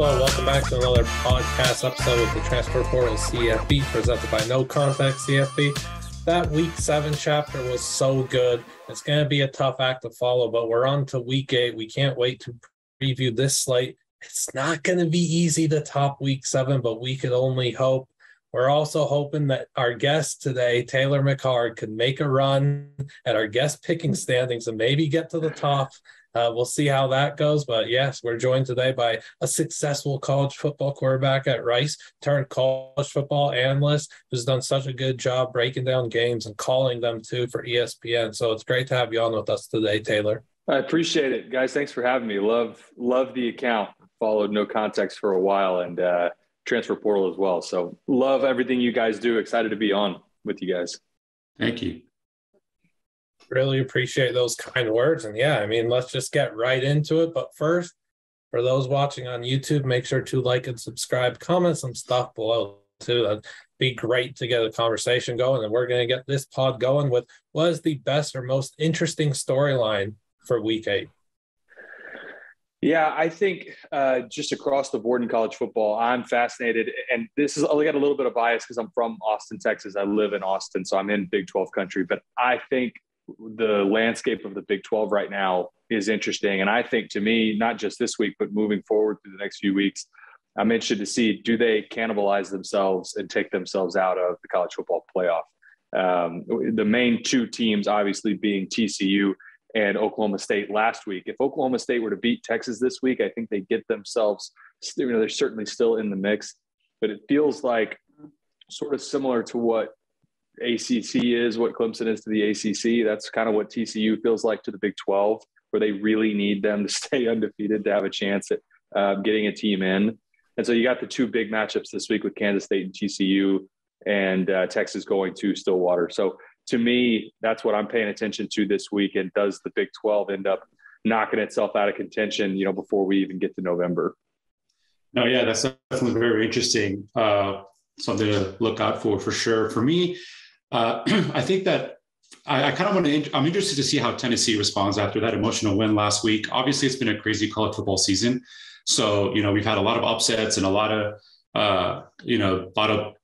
Hello, welcome back to another podcast episode with the Transfer Portal CFB presented by NoContextCFB. That Week 7 chapter was so good. It's going to be a tough act to follow, but we're on to Week 8. We can't wait to preview this slate. It's not going to be easy to top Week 7, but we could only hope. We're also hoping that our guest today, Taylor McHargue, could make a run at our guest picking standings and maybe get to the top. We'll see how that goes. But yes, we're joined today by a successful college football quarterback at Rice turned college football analyst who's done such a good job breaking down games and calling them too for ESPN. So it's great to have you on with us today, Taylor. I appreciate it, guys. Thanks for having me. Love the account. Followed No Context for a while and Transfer Portal as well. So love everything you guys do. Excited to be on with you guys. Thank you. Really appreciate those kind words. And yeah, I mean, let's just get right into it. But first, for those watching on YouTube, make sure to like and subscribe, comment some stuff below too. That'd be great to get a conversation going. And we're going to get this pod going with what is the best or most interesting storyline for Week 8. Yeah, I think just across the board in college football, I'm fascinated. And this is, I got a little bit of bias because I'm from Austin, Texas. I live in Austin, so I'm in Big 12 country. But I think the landscape of the Big 12 right now is interesting. And I think, to me, not just this week, but moving forward through the next few weeks, I'm interested to see, do they cannibalize themselves and take themselves out of the college football playoff? The main two teams obviously being TCU and Oklahoma State last week. If Oklahoma State were to beat Texas this week, I think they get themselves, they're certainly still in the mix, but it feels like sort of similar to what ACC is, what Clemson is to the ACC. That's kind of what TCU feels like to the Big 12, where they really need them to stay undefeated to have a chance at getting a team in. And so you got the two big matchups this week with Kansas State and TCU, and Texas going to Stillwater. So to me, that's what I'm paying attention to this week. And does the Big 12 end up knocking itself out of contention, before we even get to November? No, yeah, that's definitely very interesting. Something to look out for sure. For me, I think that I kind of I'm interested to see how Tennessee responds after that emotional win last week. Obviously, it's been a crazy college football season. So, we've had a lot of upsets and a lot of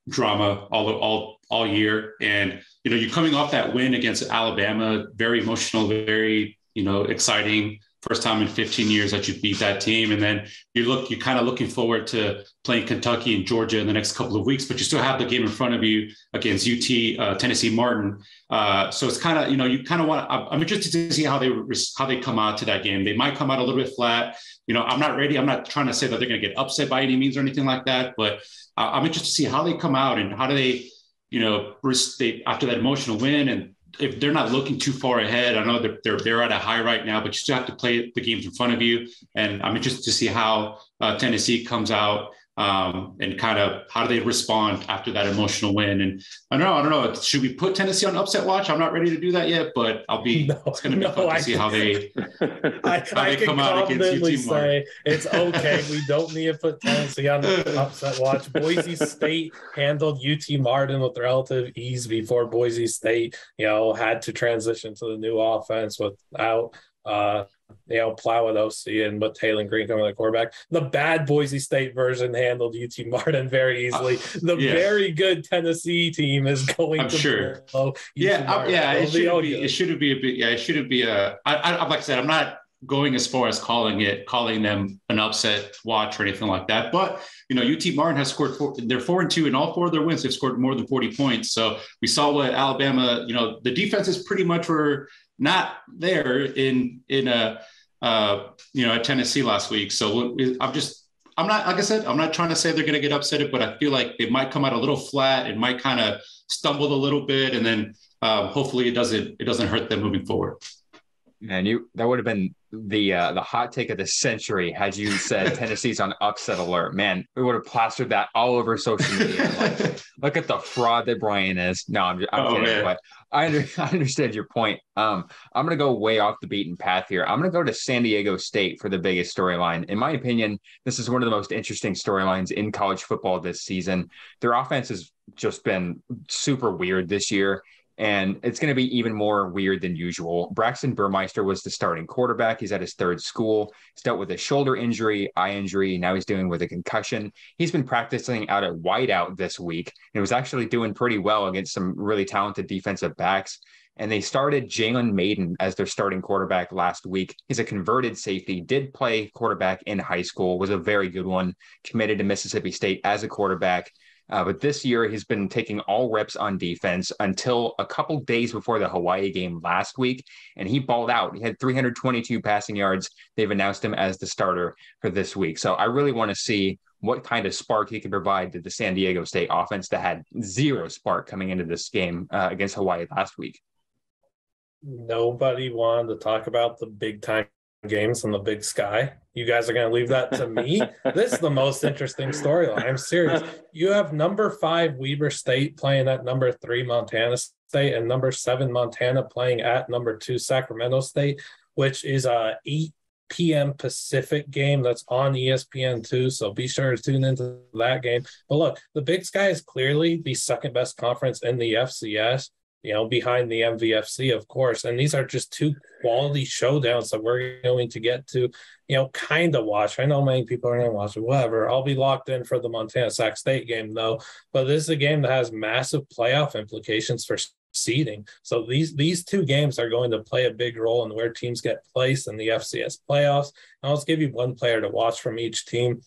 drama all year. And, you're coming off that win against Alabama, very emotional, very, exciting. First time in 15 years that you beat that team. And then you're kind of looking forward to playing Kentucky and Georgia in the next couple of weeks, but you still have the game in front of you against Tennessee Martin. So it's kind of, you kind of want, I'm interested to see how they come out to that game. They might come out a little bit flat. I'm not ready. I'm not trying to say that they're going to get upset by any means or anything like that, but I'm interested to see how they come out and how do they, after that emotional win, and if they're not looking too far ahead. I know that they're at a high right now, but you still have to play the games in front of you. And I'm interested to see how Tennessee comes out and kind of how do they respond after that emotional win. And I don't know. Should we put Tennessee on upset watch? I'm not ready to do that yet, but it's going to be fun to see how they come out against UT Martin. It's okay. We don't need to put Tennessee on the upset watch. Boise State handled UT Martin with relative ease before Boise State, had to transition to the new offense without Plow at OC and with Taylor Green coming to the quarterback. The bad Boise State version handled UT Martin very easily. Very good Tennessee team is going I'm to sure. blow UT It shouldn't be like I said, I'm not going as far as calling them an upset watch or anything like that. But, UT Martin has scored they're 4-2 in all four of their wins. They've scored more than 40 points. So we saw what Alabama, the defenses pretty much were not there at Tennessee last week. So I'm not trying to say they're going to get upset, but I feel like they might come out a little flat and might kind of stumble a little bit. And then hopefully it doesn't hurt them moving forward. Man, that would have been the hot take of the century had you said Tennessee's on upset alert. Man, we would have plastered that all over social media. Like, look at the fraud that Brian is. No, I'm kidding. Man. But I understand your point. I'm going to go way off the beaten path here. I'm going to go to San Diego State for the biggest storyline. In my opinion, this is one of the most interesting storylines in college football this season. Their offense has just been super weird this year. And it's going to be even more weird than usual. Braxton Burmeister was the starting quarterback. He's at his third school. He's dealt with a shoulder injury, eye injury. Now he's dealing with a concussion. He's been practicing out at wideout this week and was actually doing pretty well against some really talented defensive backs. And they started Jalen Maiden as their starting quarterback last week. He's a converted safety, did play quarterback in high school, was a very good one, committed to Mississippi State as a quarterback. But this year, he's been taking all reps on defense until a couple days before the Hawaii game last week, and he balled out. He had 322 passing yards. They've announced him as the starter for this week. So I really want to see what kind of spark he can provide to the San Diego State offense that had zero spark coming into this game against Hawaii last week. Nobody wanted to talk about the big time games in the Big Sky. You guys are going to leave that to me? This is the most interesting storyline. I'm serious. You have number 5 Weber State playing at number 3 Montana State and number 7 Montana playing at number 2 Sacramento State, which is a 8 p.m. Pacific game that's on ESPN too. So be sure to tune into that game. But look, the Big Sky is clearly the second best conference in the FCS. Behind the MVFC, of course. And these are just 2 quality showdowns that we're going to get to, kind of watch. I know many people are going to watch it, whatever. I'll be locked in for the Montana Sac State game, though. But this is a game that has massive playoff implications for seeding. So these 2 games are going to play a big role in where teams get placed in the FCS playoffs. And I'll just give you one player to watch from each team.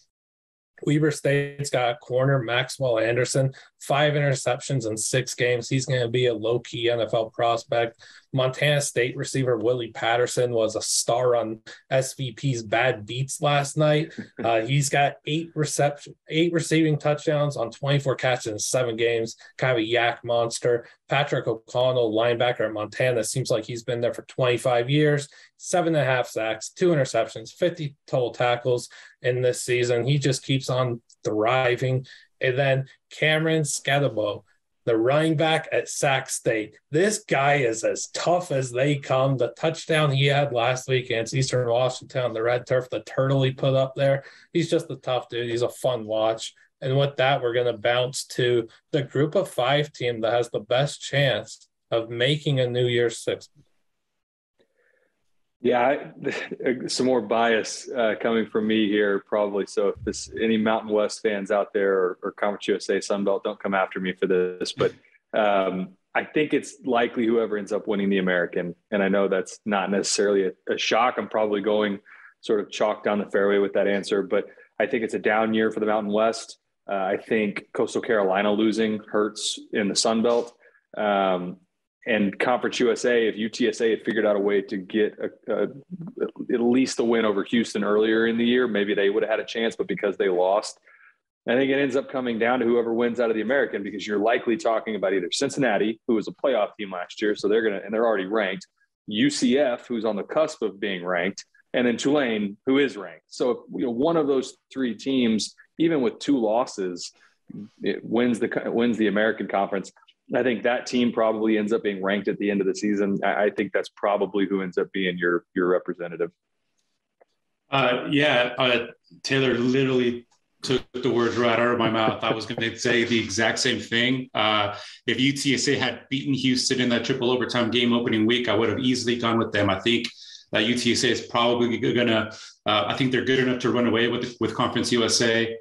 Weber State's got a corner, Maxwell Anderson, 5 interceptions in 6 games. He's going to be a low-key NFL prospect. Montana State receiver Willie Patterson was a star on SVP's Bad Beats last night. He's got 8 receiving touchdowns on 24 catches in 7 games, kind of a yak monster. Patrick O'Connell, linebacker at Montana, seems like he's been there for 25 years, 7.5 sacks, 2 interceptions, 50 total tackles in this season. He just keeps on thriving. And then Cameron Scadabo, the running back at Sac State. This guy is as tough as they come. The touchdown he had last week against Eastern Washington on the red turf, the turtle he put up there, he's just a tough dude. He's a fun watch. And with that, we're going to bounce to the group of 5 team that has the best chance of making a New Year's Six. Yeah, some more bias coming from me here, probably. So if any Mountain West fans out there or Conference USA Sunbelt, don't come after me for this. But I think it's likely whoever ends up winning the American. And I know that's not necessarily a shock. I'm probably going sort of chalk down the fairway with that answer. But I think it's a down year for the Mountain West. I think Coastal Carolina losing hurts in the Sunbelt. And Conference USA, if UTSA had figured out a way to get at least a win over Houston earlier in the year, maybe they would have had a chance, but because they lost, I think it ends up coming down to whoever wins out of the American, because you're likely talking about either Cincinnati, who was a playoff team last year, so they're already ranked, UCF, who's on the cusp of being ranked, and then Tulane, who is ranked. So one of those 3 teams, even with 2 losses, it wins the American Conference. I think that team probably ends up being ranked at the end of the season. I think that's probably who ends up being your representative. Taylor literally took the words right out of my mouth. I was going to say the exact same thing. If UTSA had beaten Houston in that triple overtime game opening week, I would have easily gone with them. I think that UTSA is probably going to I think they're good enough to run away with Conference USA.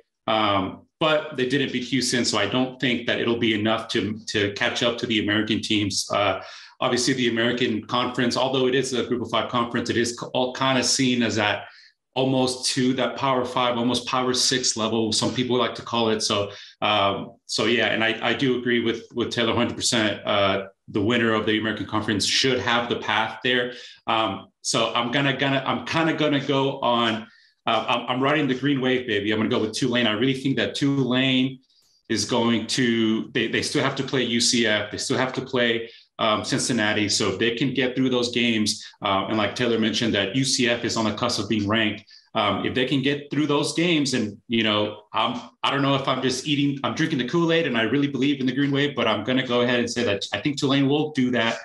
But they didn't beat Houston, so I don't think that it'll be enough to catch up to the American teams. Obviously, the American Conference, although it is a Group of 5 conference, it is all kind of seen as that almost to that Power 5, almost Power 6 level. Some people like to call it. So yeah, and I do agree with Taylor 100%. The winner of the American Conference should have the path there. So I'm kind of gonna go on. I'm riding the green wave, baby. I'm going to go with Tulane. I really think that Tulane is going to, they still have to play UCF. They still have to play Cincinnati. So if they can get through those games, and like Taylor mentioned, that UCF is on the cusp of being ranked. If they can get through those games, and, I don't know if I'm drinking the Kool-Aid and I really believe in the green wave, but I'm going to go ahead and say that I think Tulane will do that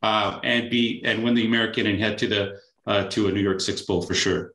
and win the American and head to a New York Six Bowl for sure.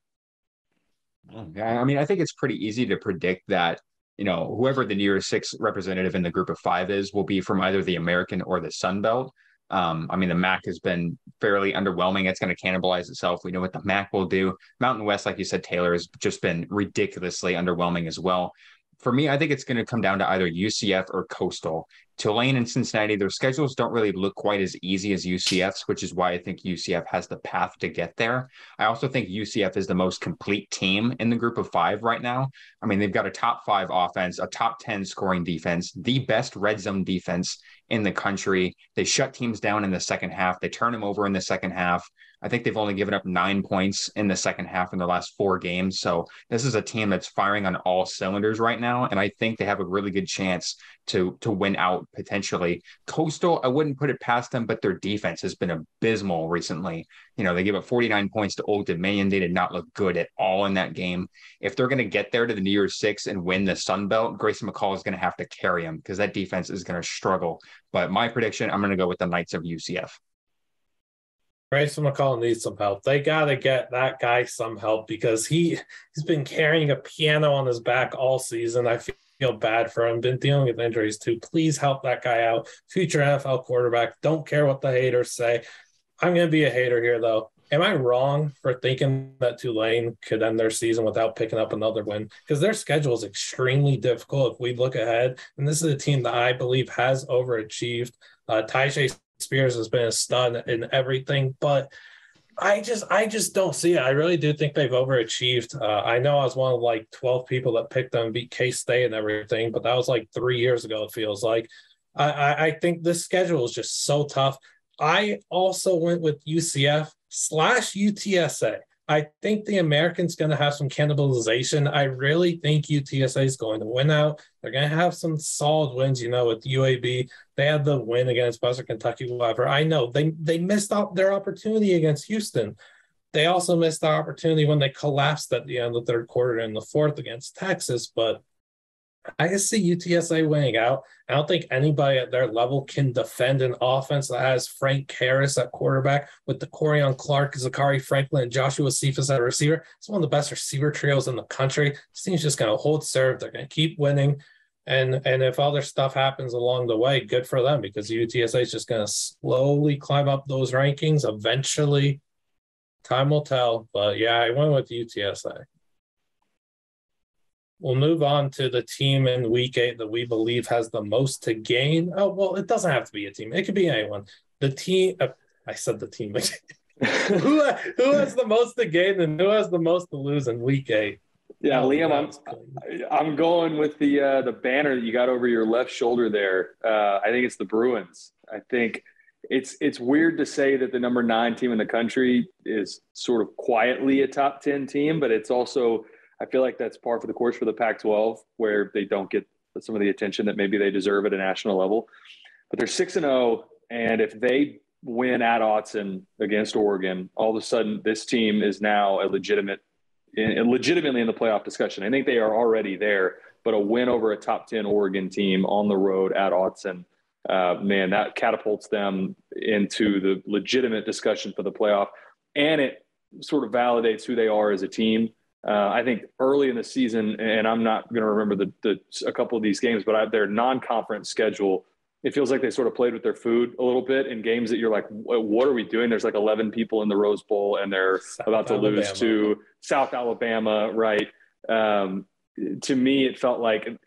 I mean, I think it's pretty easy to predict that, whoever the New Year's Six representative in the group of 5 is will be from either the American or the Sun Belt. I mean, the MAC has been fairly underwhelming. It's going to cannibalize itself. We know what the MAC will do. Mountain West, like you said, Taylor, has just been ridiculously underwhelming as well. For me, I think it's going to come down to either UCF or Coastal. Tulane and Cincinnati, their schedules don't really look quite as easy as UCF's, which is why I think UCF has the path to get there. I also think UCF is the most complete team in the group of 5 right now. I mean, they've got a top 5 offense, a top 10 scoring defense, the best red zone defense in the country. They shut teams down in the second half. They turn them over in the second half. I think they've only given up 9 points in the second half in the last 4 games. So this is a team that's firing on all cylinders right now. And I think they have a really good chance to win out potentially. Coastal, I wouldn't put it past them, but their defense has been abysmal recently. You know, they gave up 49 points to Old Dominion. They did not look good at all in that game. If they're going to get there to the New Year's Six and win the Sun Belt, Grayson McCall is going to have to carry them because that defense is going to struggle. But my prediction, I'm going to go with the Knights of UCF. Grayson McCall needs some help. They got to get that guy some help because he's been carrying a piano on his back all season. I feel bad for him. Been dealing with injuries too. Please help that guy out. Future NFL quarterback. Don't care what the haters say. I'm going to be a hater here, though. Am I wrong for thinking that Tulane could end their season without picking up another win? Because their schedule is extremely difficult if we look ahead. And this is a team that I believe has overachieved. Tyjae Spears has been a stud in everything, but I just don't see it. I really do think they've overachieved. I know I was one of like 12 people that picked them, beat K-State and everything, but that was like 3 years ago, it feels like. I think this schedule is just so tough. I also went with UCF/UTSA. I think the American's going to have some cannibalization. I really think UTSA is going to win out. They're going to have some solid wins, you know, with UAB. They had the win against Western Kentucky, whatever. I know they missed out their opportunity against Houston. They also missed the opportunity when they collapsed at the end of the third quarter and the fourth against Texas, but I just see UTSA winning out. I don't think anybody at their level can defend an offense that has Frank Harris at quarterback with the Corian Clark, Zachary Franklin, and Joshua Cephas at receiver. It's one of the best receiver trios in the country. This team's just going to hold serve. They're going to keep winning. And if other stuff happens along the way, good for them because UTSA is just going to slowly climb up those rankings. Eventually, time will tell. But, yeah, I went with UTSA. We'll move on to the team in Week 8 that we believe has the most to gain. Oh, well, it doesn't have to be a team. It could be anyone. The team I said the team. who has the most to gain and who has the most to lose in Week 8? Yeah, Liam, I'm going with the banner that you got over your left shoulder there. I think it's the Bruins. I think it's weird to say that the number 9 team in the country is sort of quietly a top 10 team, but it's also – I feel like that's par for the course for the Pac-12, where they don't get some of the attention that maybe they deserve at a national level. But they're 6-0, and if they win at Autzen against Oregon, all of a sudden this team is now legitimately in the playoff discussion. I think they are already there, but a win over a top 10 Oregon team on the road at Autzen, man, that catapults them into the legitimate discussion for the playoff, and it sort of validates who they are as a team. I think early in the season, and I'm not going to remember a couple of these games, but their non-conference schedule, it feels like they sort of played with their food a little bit in games that you're like, what are we doing? There's like 11 people in the Rose Bowl, and they're about to lose to South Alabama, right? To me, it felt like and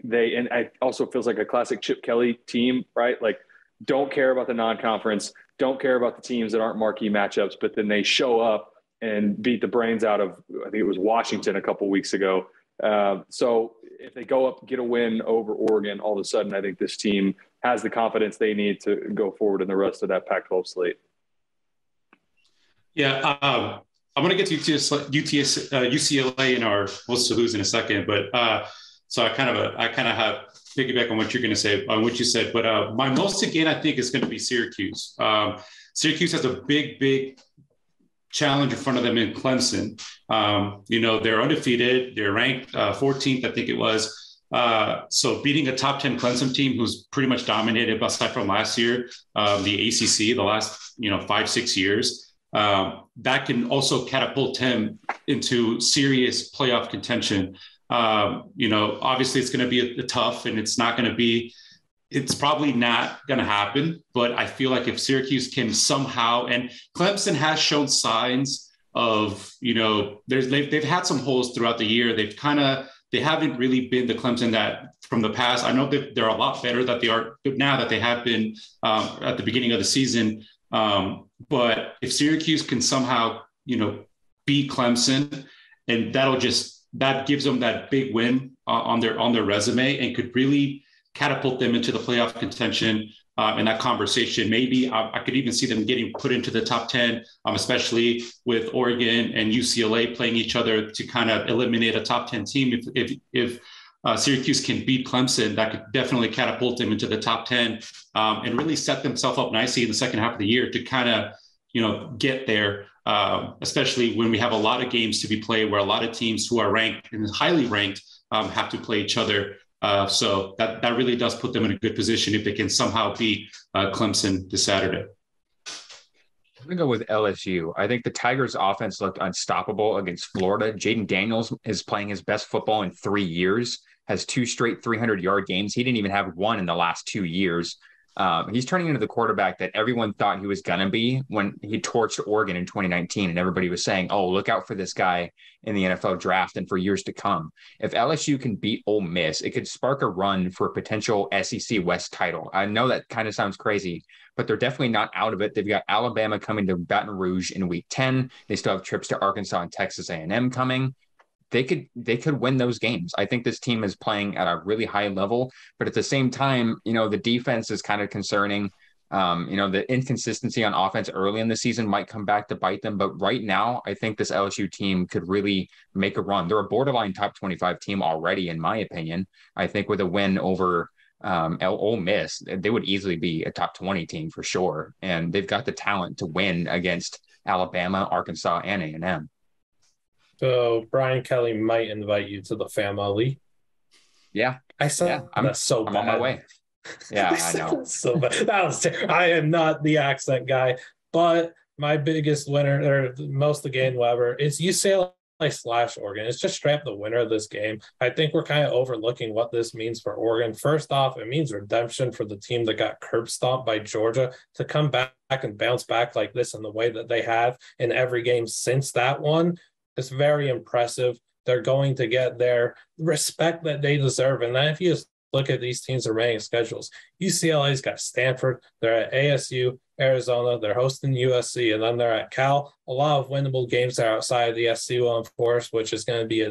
it also feels like a classic Chip Kelly team, right? Like, don't care about the non-conference, don't care about the teams that aren't marquee matchups, but then they show up and beat the brains out of, I think it was Washington a couple of weeks ago. So if they go up, get a win over Oregon, all of a sudden, I think this team has the confidence they need to go forward in the rest of that Pac-12 slate. Yeah, I'm going to get to UCLA in our most to lose in a second, but so I kind of have piggyback on what you're going to say, on what you said. But my most to gain, I think, is going to be Syracuse. Syracuse has a big challenge in front of them in Clemson. They're undefeated. They're ranked 14th, I think it was. So beating a top 10 Clemson team who's pretty much dominated aside from last year, the ACC, the last 5-6 years, that can also catapult him into serious playoff contention. Obviously it's going to be a tough, and it's not going to be it's probably not going to happen, but I feel like if Syracuse can somehow, and Clemson has shown signs of, they've had some holes throughout the year. They haven't really been the Clemson that from the past. I know that they're a lot better that they are now that they have been at the beginning of the season. But if Syracuse can somehow, beat Clemson, and that gives them that big win on their resume and could really catapult them into the playoff contention in that conversation. Maybe I could even see them getting put into the top 10, especially with Oregon and UCLA playing each other to kind of eliminate a top 10 team. If Syracuse can beat Clemson, that could definitely catapult them into the top 10 and really set themselves up nicely in the second half of the year to kind of, get there, especially when we have a lot of games to be played where a lot of teams who are ranked and highly ranked have to play each other. So that really does put them in a good position if they can somehow beat Clemson this Saturday. I'm going to go with LSU. I think the Tigers' offense looked unstoppable against Florida. Jaden Daniels is playing his best football in 3 years, has 2 straight 300-yard games. He didn't even have one in the last 2 years. He's turning into the quarterback that everyone thought he was going to be when he torched Oregon in 2019. And everybody was saying, oh, look out for this guy in the NFL draft and for years to come. If LSU can beat Ole Miss, it could spark a run for a potential SEC West title. I know that kind of sounds crazy, but they're definitely not out of it. They've got Alabama coming to Baton Rouge in week 10. They still have trips to Arkansas and Texas A&M coming. They could win those games. I think this team is playing at a really high level, but at the same time, the defense is kind of concerning. The inconsistency on offense early in the season might come back to bite them. But right now, I think this LSU team could really make a run. They're a borderline top 25 team already, in my opinion. I think with a win over Ole Miss, they would easily be a top 20 team for sure. And they've got the talent to win against Alabama, Arkansas, and A&M. So Brian Kelly might invite you to the family. Yeah. I said that's so bad. I'm on my way. Yeah, I know. So bad. That was terrible. I am not the accent guy, but my biggest winner, or most of the game, whatever, is UCLA / Oregon. It's just straight up the winner of this game. I think we're kind of overlooking what this means for Oregon. First off, it means redemption for the team that got curb stomped by Georgia to come back and bounce back like this in the way that they have in every game since that one. It's very impressive. They're going to get their respect that they deserve. And then if you just look at these teams' remaining schedules, UCLA's got Stanford, they're at ASU, Arizona, they're hosting USC, and then they're at Cal. A lot of winnable games are outside of the SC one, of course, which is going to be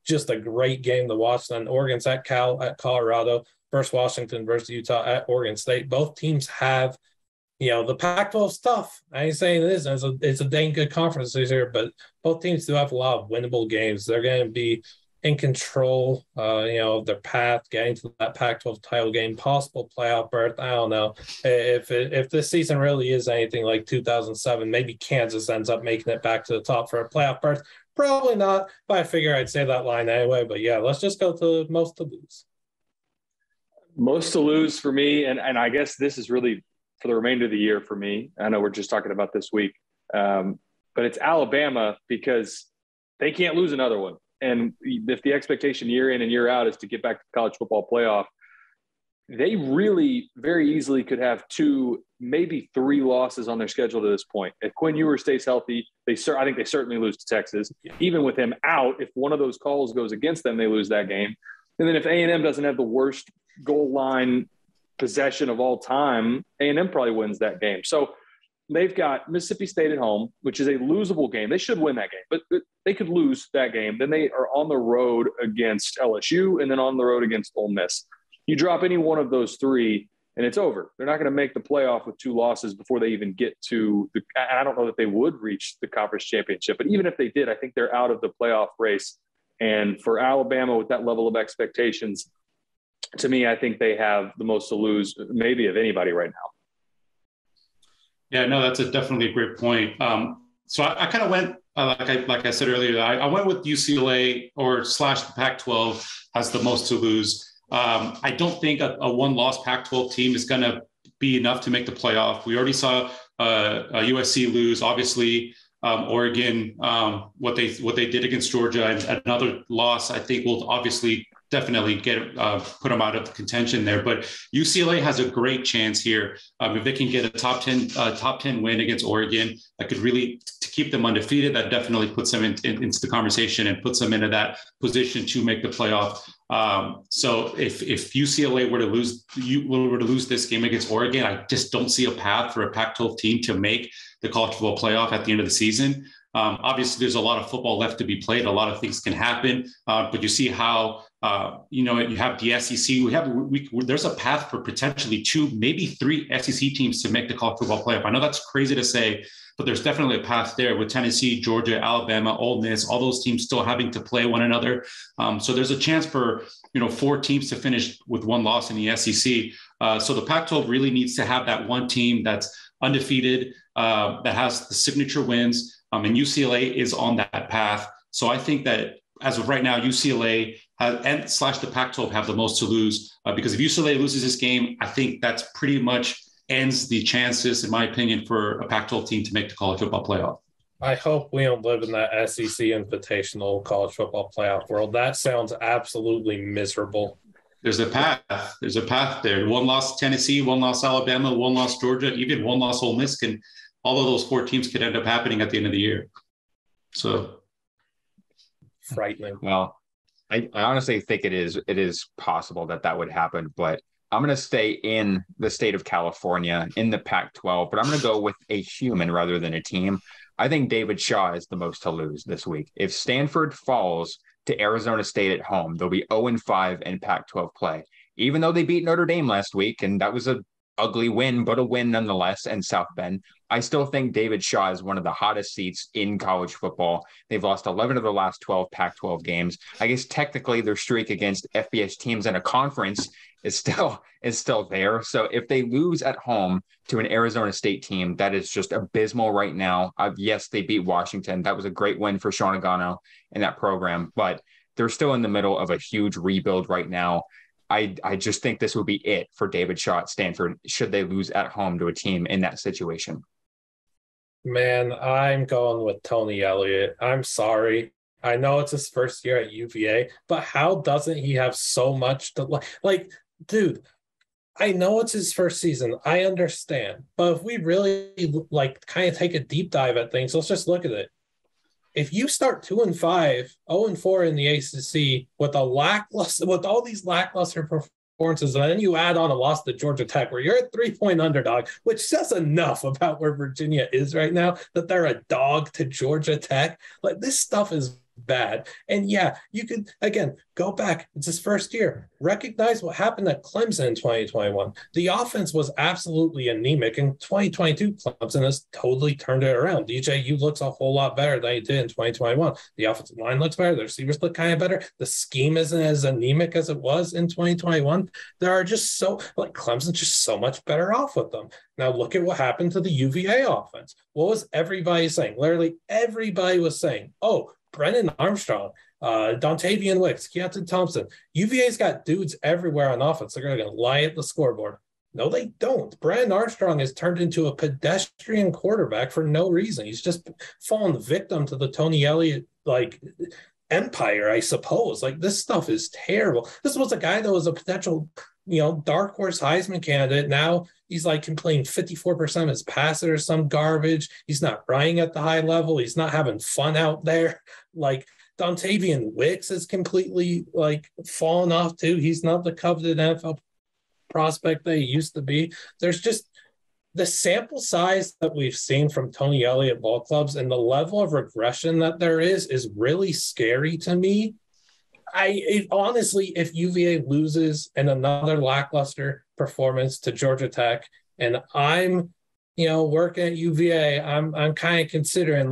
just a great game to watch. Then Oregon's at Cal, at Colorado, versus Washington, versus Utah, at Oregon State. Both teams have the Pac-12 stuff. I ain't saying this. It's a dang good conference this year, but both teams do have a lot of winnable games. They're going to be in control, of their path, getting to that Pac-12 title game, possible playoff berth. I don't know. If this season really is anything like 2007, maybe Kansas ends up making it back to the top for a playoff berth. Probably not, but I figure I'd say that line anyway. But yeah, let's just go to most to lose. Most to lose for me, and I guess this is really for the remainder of the year for me. I know we're just talking about this week, but it's Alabama because they can't lose another one. And if the expectation year in and year out is to get back to the college football playoff, they really very easily could have 2, maybe 3 losses on their schedule to this point. If Quinn Ewers stays healthy, I think they certainly lose to Texas. Even with him out, if one of those calls goes against them, they lose that game. And then if A&M doesn't have the worst goal line possession of all time, A&M probably wins that game. So they've got Mississippi State at home, which is a losable game. They should win that game, but they could lose that game. Then they are on the road against LSU and then on the road against Ole Miss. You drop any one of those 3 and it's over. They're not going to make the playoff with 2 losses before they even get to I don't know that they would reach the conference championship, but even if they did, I think they're out of the playoff race. And for Alabama with that level of expectations, to me, I think they have the most to lose maybe of anybody right now. Yeah, no, that's definitely a great point. So I kind of went, like I said earlier, I went with UCLA or / the Pac-12 has the most to lose. I don't think a one-loss Pac-12 team is going to be enough to make the playoff. We already saw USC lose. Obviously, Oregon, what they did against Georgia, and another loss, I think will obviously definitely put them out of contention there. But UCLA has a great chance here. If they can get a top 10 win against Oregon, that could really to keep them undefeated. That definitely puts them into the conversation and puts them into that position to make the playoff. So if UCLA were to lose this game against Oregon, I just don't see a path for a Pac-12 team to make the college football playoff at the end of the season. Obviously, there's a lot of football left to be played. A lot of things can happen, but you see how you have the SEC. There's a path for potentially 2, maybe 3 SEC teams to make the college football playoff. I know that's crazy to say, but there's definitely a path there with Tennessee, Georgia, Alabama, Ole Miss, all those teams still having to play one another. So there's a chance for 4 teams to finish with 1 loss in the SEC. So the Pac-12 really needs to have that one team that's undefeated, that has the signature wins. And UCLA is on that path. So I think that as of right now, UCLA and the Pac-12 have the most to lose, because if UCLA loses this game, I think that's pretty much ends the chances, in my opinion, for a Pac-12 team to make the college football playoff. I hope we don't live in that SEC invitational college football playoff world. That sounds absolutely miserable. There's a path. There's a path there. 1 loss Tennessee, 1 loss Alabama, 1 loss Georgia, even 1 loss Ole Miss all of those 4 teams could end up happening at the end of the year. So frightening. Well, I honestly think it is possible that would happen, but I'm going to stay in the state of California in the Pac-12, but I'm going to go with a human rather than a team. I think David Shaw is the most to lose this week. If Stanford falls to Arizona State at home, they'll be 0-5 in Pac-12 play. Even though they beat Notre Dame last week, and that was a ugly win, but a win nonetheless, and South Bend, I still think David Shaw is one of the hottest seats in college football. They've lost 11 of the last 12 Pac-12 games. I guess technically their streak against FBS teams in a conference is still there. So if they lose at home to an Arizona State team that is just abysmal right now, yes, they beat Washington. That was a great win for Sean Agano in that program, but they're still in the middle of a huge rebuild right now. I just think this would be it for David Shaw at Stanford should they lose at home to a team in that situation. Man, I'm going with Tony Elliott. I'm sorry. I know it's his first year at UVA, but how doesn't he have so much to like, dude, I know it's his first season. I understand. But if we really kind of take a deep dive at things, let's just look at it. If you start 2-5, 0-4 in the ACC with all these lackluster performances, and then you add on a loss to Georgia Tech, where you're a 3-point underdog, which says enough about where Virginia is right now, that they're a dog to Georgia Tech. Like, this stuff is bad. And yeah, you could, again, go back. It's his first year. Recognize what happened at Clemson in 2021. The offense was absolutely anemic. In 2022, Clemson has totally turned it around. DJU looks a whole lot better than he did in 2021. The offensive line looks better. The receivers look kind of better. The scheme isn't as anemic as it was in 2021. There are just Clemson's just so much better off with them. Now look at what happened to the UVA offense. What was everybody saying? Literally everybody was saying, oh, Brennan Armstrong, Dontavian Wicks, Keontae Thompson. UVA's got dudes everywhere on offense. They're going to lie at the scoreboard. No, they don't. Brennan Armstrong has turned into a pedestrian quarterback for no reason. He's just fallen victim to the Tony Elliott, empire, I suppose. This stuff is terrible. This was a guy that was a potential, dark horse Heisman candidate. Now he's completing 54% of his passes or some garbage. He's not running at the high level. He's not having fun out there. Dontavian Wicks is completely fallen off too. He's not the coveted NFL prospect that he used to be. There's just the sample size that we've seen from Tony Elliott ball clubs and the level of regression that there is really scary to me. Honestly, if UVA loses in another lackluster performance to Georgia Tech, and I'm, working at UVA, I'm kind of considering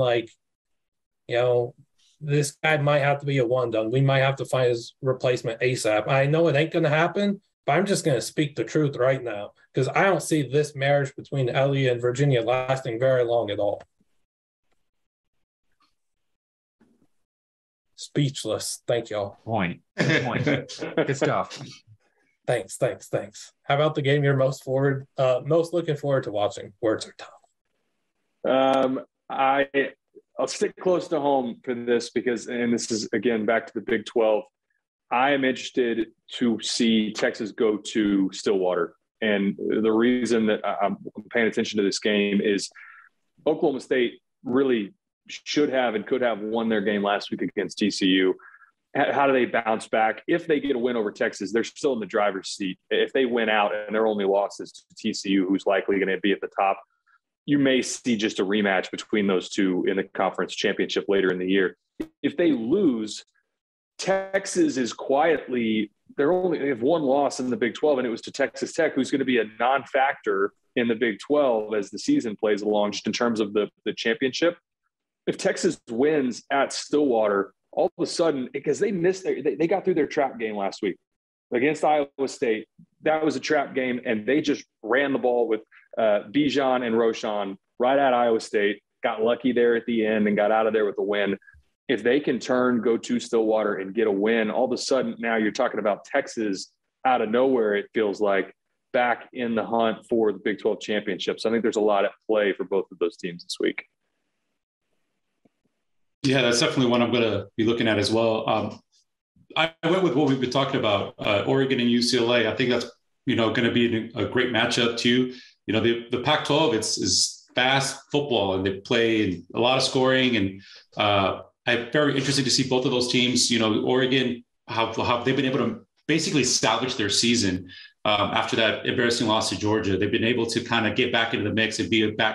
this guy might have to be a one done. We might have to find his replacement ASAP. I know it ain't going to happen, but I'm just going to speak the truth right now because I don't see this marriage between Elliott and Virginia lasting very long at all. Speechless. Thank y'all. Point. Good stuff. Thanks. How about the game you're most looking forward to watching? Words are tough. I'll stick close to home for this because, and this is again back to the Big 12. I am interested to see Texas go to Stillwater. And the reason that I'm paying attention to this game is Oklahoma State really should have and could have won their game last week against TCU. How do they bounce back? If they get a win over Texas, they're still in the driver's seat. If they win out and their only loss is to TCU, who's likely going to be at the top, you may see just a rematch between those two in the conference championship later in the year. If they lose, Texas is quietly – they have one loss in the Big 12, and it was to Texas Tech, who's going to be a non-factor in the Big 12 as the season plays along, just in terms of the championship. If Texas wins at Stillwater, all of a sudden, because they got through their trap game last week against Iowa State. That was a trap game, and they just ran the ball with Bijan and Roshan right at Iowa State, got lucky there at the end and got out of there with a win. If they can go to Stillwater and get a win, all of a sudden now you're talking about Texas out of nowhere, it feels like, back in the hunt for the Big 12 championship. So I think there's a lot at play for both of those teams this week. Yeah, that's definitely one I'm going to be looking at as well. I went with what we've been talking about, Oregon and UCLA. I think that's, going to be a great matchup too. The Pac-12, is fast football, and they play a lot of scoring, and I'm very interested to see both of those teams. Oregon, how they've been able to basically salvage their season after that embarrassing loss to Georgia. They've been able to kind of get back into the mix and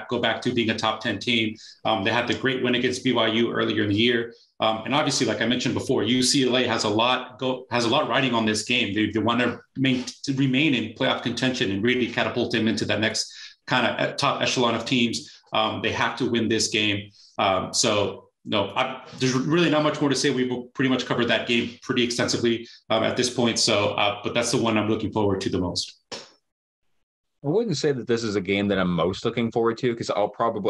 go back to being a top 10 team. They had the great win against BYU earlier in the year. And obviously, like I mentioned before, UCLA has a lot riding on this game. They want to remain in playoff contention and really catapult them into that next kind of top echelon of teams. They have to win this game. There's really not much more to say. We've pretty much covered that game pretty extensively at this point. But that's the one I'm looking forward to the most. I wouldn't say that this is a game that I'm most looking forward to, because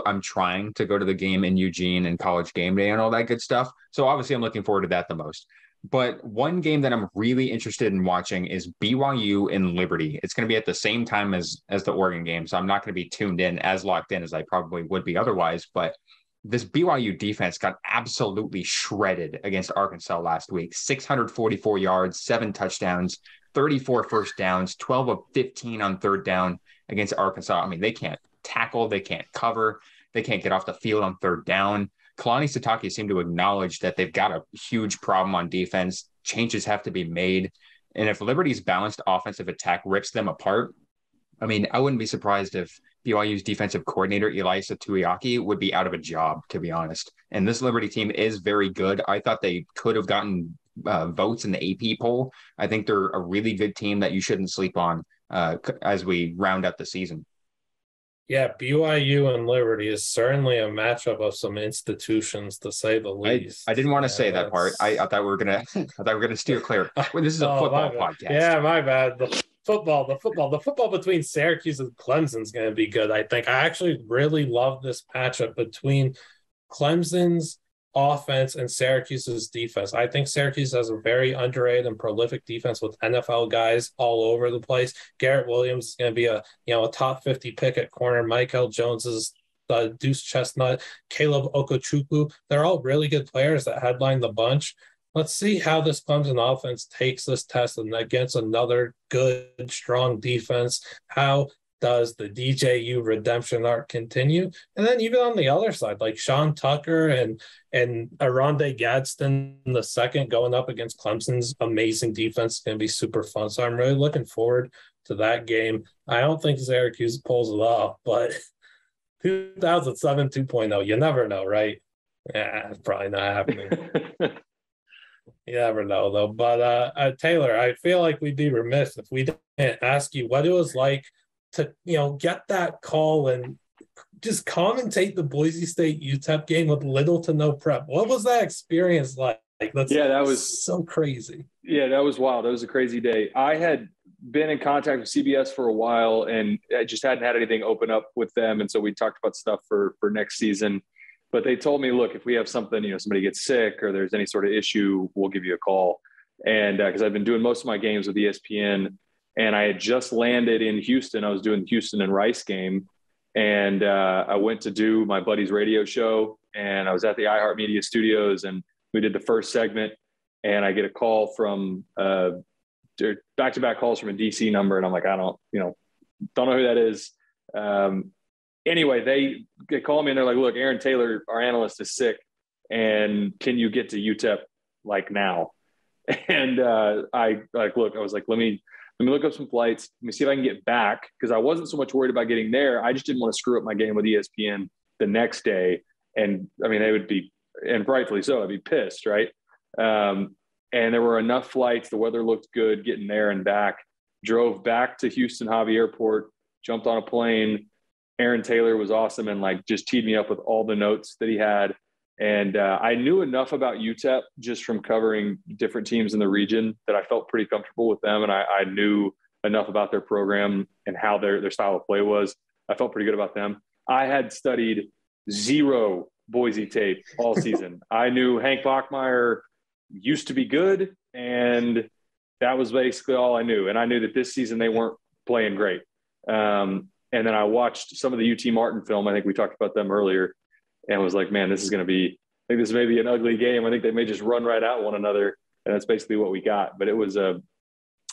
I'm trying to go to the game in Eugene and College Game Day and all that good stuff. So obviously I'm looking forward to that the most. But one game that I'm really interested in watching is BYU and Liberty. It's going to be at the same time as the Oregon game. So I'm not going to be tuned in as locked in as I probably would be otherwise. But this BYU defense got absolutely shredded against Arkansas last week. 644 yards, 7 touchdowns, 34 first downs, 12 of 15 on third down against Arkansas. I mean, they can't tackle, they can't cover, they can't get off the field on third down. Kalani Sitake seemed to acknowledge that they've got a huge problem on defense. Changes have to be made. And if Liberty's balanced offensive attack rips them apart, I mean, I wouldn't be surprised if BYU's defensive coordinator, Ilaisa Tuiaki, would be out of a job, to be honest. And this Liberty team is very good. I thought they could have gotten votes in the AP poll. I think they're a really good team that you shouldn't sleep on as we round out the season. Yeah, BYU and Liberty is certainly a matchup of some institutions, to say the least. I didn't want to say that part. I thought we were gonna steer clear. Well, this is a football podcast. Yeah, my bad. The football between Syracuse and Clemson is going to be good. I think I actually really love this matchup between Clemson's offense and Syracuse's defense. I think Syracuse has a very underrated and prolific defense with NFL guys all over the place. Garrett Williams is going to be a top 50 pick at corner. Michael Jones is Deuce Chestnut, Caleb Okechukwu. They're all really good players that headline the bunch. Let's see how this Clemson offense takes this test and against another good, strong defense. How does the DJU redemption arc continue? And then even on the other side, like Sean Tucker and Aronde Gadsden the second going up against Clemson's amazing defense is going to be super fun. So I'm really looking forward to that game. I don't think Syracuse pulls it off, but 2007 2.0, you never know, right? Yeah, it's probably not happening. You never know, though. But Taylor, I feel like we'd be remiss if we didn't ask you what it was like to, get that call and just commentate the Boise State UTEP game with little to no prep. What was that experience like? That was so crazy. Yeah, that was wild. That was a crazy day. I had been in contact with CBS for a while, and I just hadn't had anything open up with them. And so we talked about stuff for next season. But they told me, look, if we have something, somebody gets sick or there's any sort of issue, we'll give you a call. And because I've been doing most of my games with ESPN, and I had just landed in Houston. I was doing the Houston and Rice game. And I went to do my buddy's radio show, and I was at the iHeartMedia studios, and we did the first segment. and I get a call from back-to-back calls from a DC number, and I'm like, I don't know who that is. Anyway, they call me and they're like, look, Aaron Taylor, our analyst, is sick, and can you get to UTEP like now? And I was like, let me look up some flights. Let me see if I can get back, because I wasn't so much worried about getting there. I just didn't want to screw up my game with ESPN the next day. And I mean, they would be, and rightfully so, I'd be pissed, right? And there were enough flights. The weather looked good getting there and back. Drove back to Houston Hobby Airport, jumped on a plane. Aaron Taylor was awesome and like just teed me up with all the notes that he had. And I knew enough about UTEP just from covering different teams in the region that I felt pretty comfortable with them. And I knew enough about their program and how their style of play was. I felt pretty good about them. I had studied zero Boise tape all season. I knew Hank Bachmeier used to be good, and that was basically all I knew. And I knew that this season they weren't playing great. And then I watched some of the UT Martin film. I think we talked about them earlier, and was like, man, this is going to be, I think this may be an ugly game. I think they may just run right at one another. And that's basically what we got. But it was a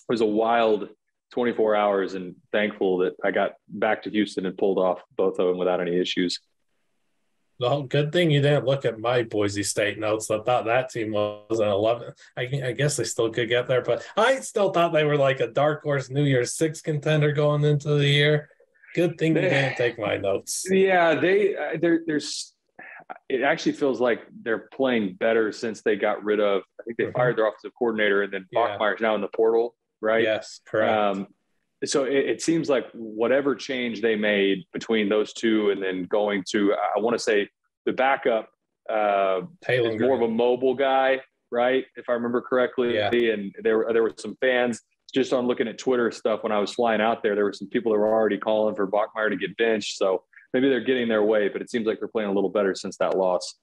wild 24 hours, and thankful that I got back to Houston and pulled off both of them without any issues. Well, good thing you didn't look at my Boise State notes. I thought that team was an 11. I guess they still could get there, but I still thought they were like a dark horse New Year's Six contender going into the year. Good thing you didn't take my notes. Yeah, there's. It actually feels like they're playing better since they got rid of. I think they fired their offensive coordinator, and then Bachmeier's now in the portal, right? Yes, correct. So it seems like whatever change they made between those two, and then going to, I want to say the backup is more of a mobile guy, right? If I remember correctly. Yeah. And there were some fans just on looking at Twitter stuff when I was flying out there. There were some people that were already calling for Bachmeier to get benched. So maybe they're getting their way, but it seems like they're playing a little better since that loss.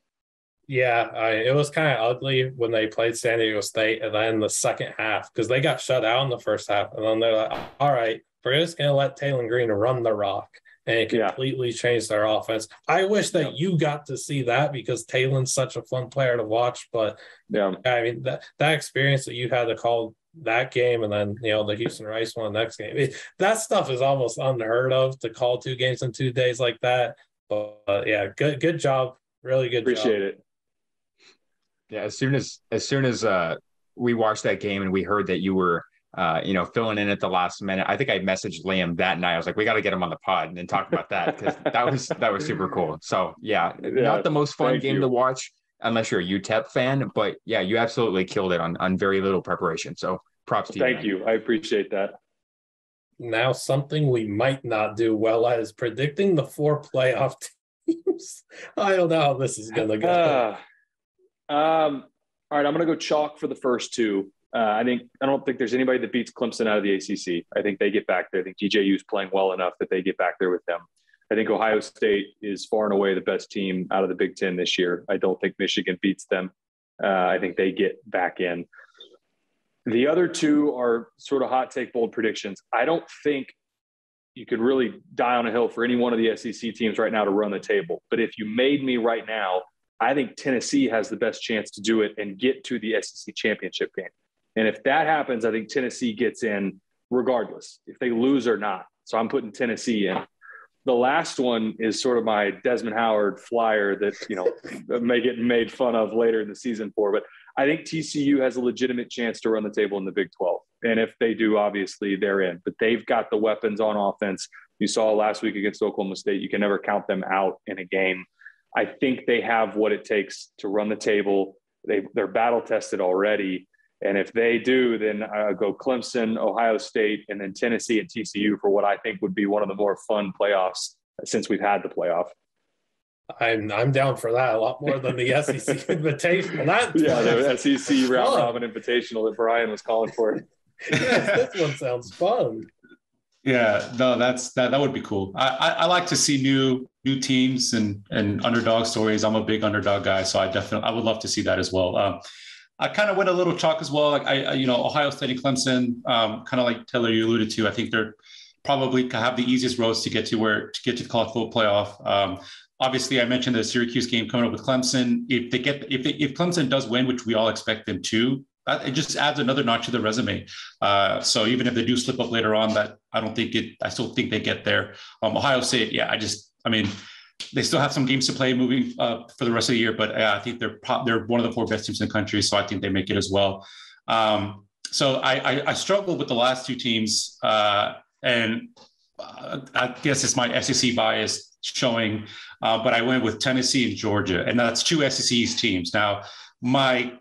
Yeah, it was kind of ugly when they played San Diego State, and then the second half, because they got shut out in the first half, and then they're like, all right, we're just going to let Taylor Green run the rock, and it completely changed their offense. I wish that you got to see that, because Taylor's such a fun player to watch, but I mean, that experience that you had to call that game, and then, the Houston Rice one next game, that stuff is almost unheard of, to call 2 games in 2 days like that. But yeah, good job. Really good Appreciate job. it. Yeah, as soon as we watched that game and we heard that you were filling in at the last minute, I think I messaged Liam that night. I was like, we got to get him on the pod and talk about that, because that was super cool. So not the most fun game to watch unless you're a UTEP fan, but yeah, you absolutely killed it on very little preparation. So props to you. Thank you. I appreciate that. Now, something we might not do well at is predicting the 4 playoff teams. I don't know how this is going to go. All right, I'm going to go chalk for the first 2. I don't think there's anybody that beats Clemson out of the ACC. I think they get back there. I think DJU is playing well enough that they get back there with them. I think Ohio State is far and away the best team out of the Big Ten this year. I don't think Michigan beats them. I think they get back in. The other 2 are sort of hot take, bold predictions. I don't think you could really die on a hill for any one of the SEC teams right now to run the table. But if you made me right now, I think Tennessee has the best chance to do it and get to the SEC championship game. And if that happens, I think Tennessee gets in regardless, if they lose or not. So I'm putting Tennessee in. The last one is sort of my Desmond Howard flyer that, may get made fun of later in the season for. But I think TCU has a legitimate chance to run the table in the Big 12. And if they do, obviously they're in. But they've got the weapons on offense. You saw last week against Oklahoma State. You can never count them out in a game. I think they have what it takes to run the table. They're battle tested already. And if they do, then I'll go Clemson, Ohio State, and then Tennessee and TCU for what I think would be one of the more fun playoffs since we've had the playoff. I'm down for that a lot more than the SEC Invitational. The SEC round robin invitational that Brian was calling for. Yes, this one sounds fun. Yeah, no, that would be cool. I like to see new teams and underdog stories. I'm a big underdog guy, so I would love to see that as well. I kind of went a little chalk as well. Like Ohio State and Clemson, kind of like Taylor, you alluded to. I think they're probably have the easiest roads to get to the college football playoff. Obviously, I mentioned the Syracuse game coming up with Clemson. If Clemson does win, which we all expect them to, it just adds another notch to the resume. So even if they do slip up later on, I still think they get there. Ohio State, they still have some games to play moving for the rest of the year, but I think they're one of the 4 best teams in the country, so I think they make it as well. So I struggle with the last 2 teams, and I guess it's my SEC bias showing, but I went with Tennessee and Georgia, and that's 2 SEC East teams. Now, my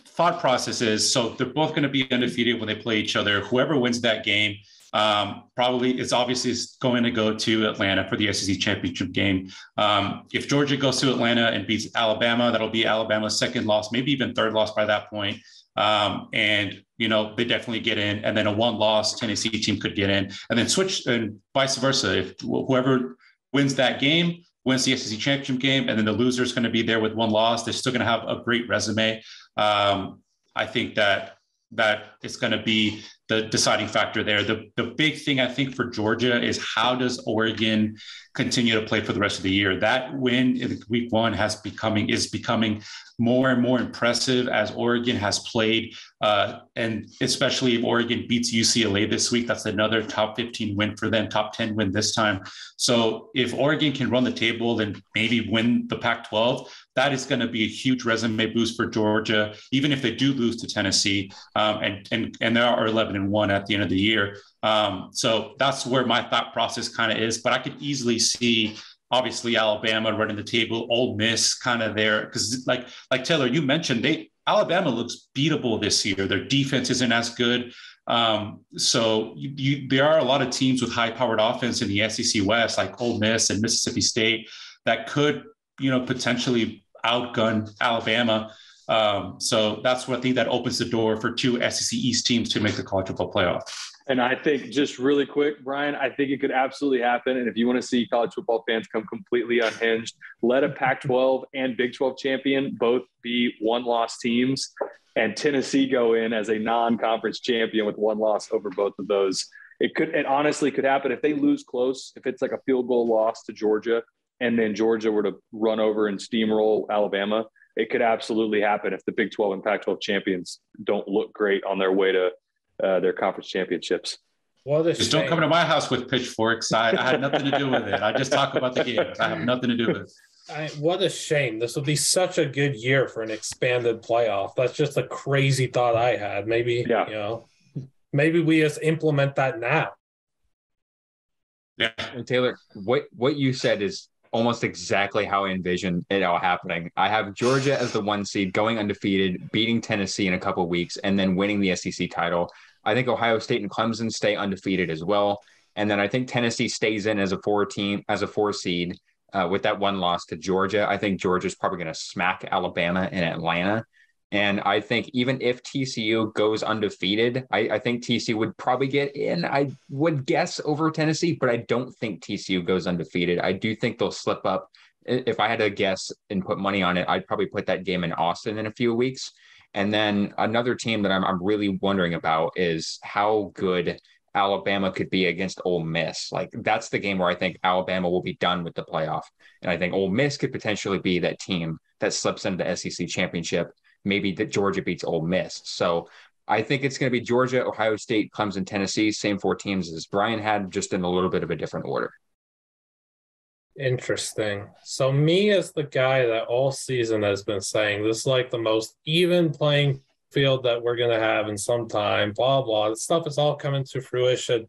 thought process is, so they're both going to be undefeated when they play each other. Whoever wins that game, probably it's obviously going to go to Atlanta for the SEC championship game. If Georgia goes to Atlanta and beats Alabama, that'll be Alabama's 2nd loss, maybe even 3rd loss by that point. And they definitely get in, and then a 1-loss Tennessee team could get in, and then switch, and vice versa. If whoever wins that game wins the SEC championship game, and then the loser is going to be there with 1 loss, they're still going to have a great resume. I think that is going to be the deciding factor there. The big thing I think for Georgia is, how does Oregon continue to play for the rest of the year? That win in week 1 is becoming more and more impressive as Oregon has played, and especially if Oregon beats UCLA this week, that's another top 15 win for them, top 10 win this time. So if Oregon can run the table and maybe win the Pac-12, that is going to be a huge resume boost for Georgia, even if they do lose to Tennessee, and they are 11-1 at the end of the year. So that's where my thought process kind of is, but I could easily see, obviously, Alabama running the table, Ole Miss kind of there, because like Taylor, you mentioned, Alabama looks beatable this year. Their defense isn't as good. So there are a lot of teams with high-powered offense in the SEC West, like Ole Miss and Mississippi State, that could, potentially outgun Alabama. So that's what I think that opens the door for 2 SEC East teams to make the college football playoff. And I think, just really quick, Brian, I think it could absolutely happen. And if you want to see college football fans come completely unhinged, let a Pac-12 and Big 12 champion both be 1-loss teams, and Tennessee go in as a non-conference champion with 1 loss over both of those. It honestly could happen if they lose close, if it's like a field goal loss to Georgia, and then Georgia were to run over and steamroll Alabama. It could absolutely happen if the Big 12 and Pac-12 champions don't look great on their way to their conference championships. Just don't come to my house with pitchforks. I had nothing to do with it. I just talk about the games. I have nothing to do with it. What a shame. This would be such a good year for an expanded playoff. That's just a crazy thought I had. Maybe, maybe we just implement that now. Yeah. And Taylor, what you said is almost exactly how I envision it all happening. I have Georgia as the 1 seed, going undefeated, beating Tennessee in a couple of weeks, and then winning the SEC title. I think Ohio State and Clemson stay undefeated as well. And then I think Tennessee stays in as a 4 seed with that 1 loss to Georgia. I think Georgia's probably going to smack Alabama and Atlanta. And I think even if TCU goes undefeated, I think TCU would probably get in. I would guess over Tennessee, but I don't think TCU goes undefeated. I do think they'll slip up. If I had to guess and put money on it, I'd probably put that game in Austin in a few weeks. And then another team that I'm really wondering about is how good Alabama could be against Ole Miss. Like, that's the game where I think Alabama will be done with the playoff. And I think Ole Miss could potentially be that team that slips into the SEC championship. Maybe that Georgia beats Ole Miss. So I think it's going to be Georgia, Ohio State, Clemson, Tennessee, same 4 teams as Brian had, just in a little bit of a different order. Interesting. So me, as the guy that all season has been saying, this is like the most even playing field that we're going to have in some time, blah, blah. The stuff is all coming to fruition.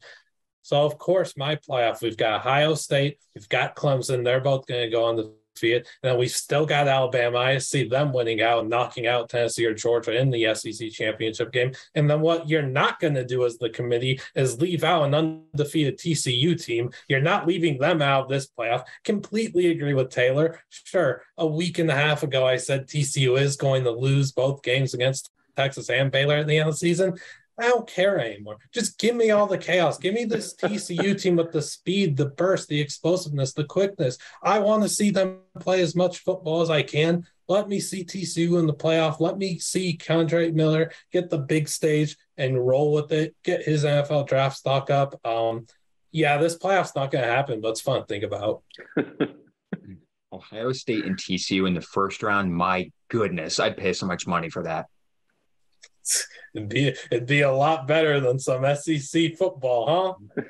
So, of course, my playoff, we've got Ohio State, we've got Clemson. They're both going to go on the field. And then we've still got Alabama. I see them winning out and knocking out Tennessee or Georgia in the SEC championship game. And then what you're not going to do as the committee is leave out an undefeated TCU team. You're not leaving them out of this playoff. Completely agree with Taylor. Sure, a week and a half ago, I said TCU is going to lose both games against Texas and Baylor at the end of the season. I don't care anymore. Just give me all the chaos. Give me this TCU team with the speed, the burst, the explosiveness, the quickness. I want to see them play as much football as I can. Let me see TCU in the playoff. Let me see Condre Miller get the big stage and roll with it, get his NFL draft stock up. This playoff's not going to happen, but it's fun to think about. Ohio State and TCU in the first round, my goodness, I'd pay so much money for that. It'd be a lot better than some SEC football, huh?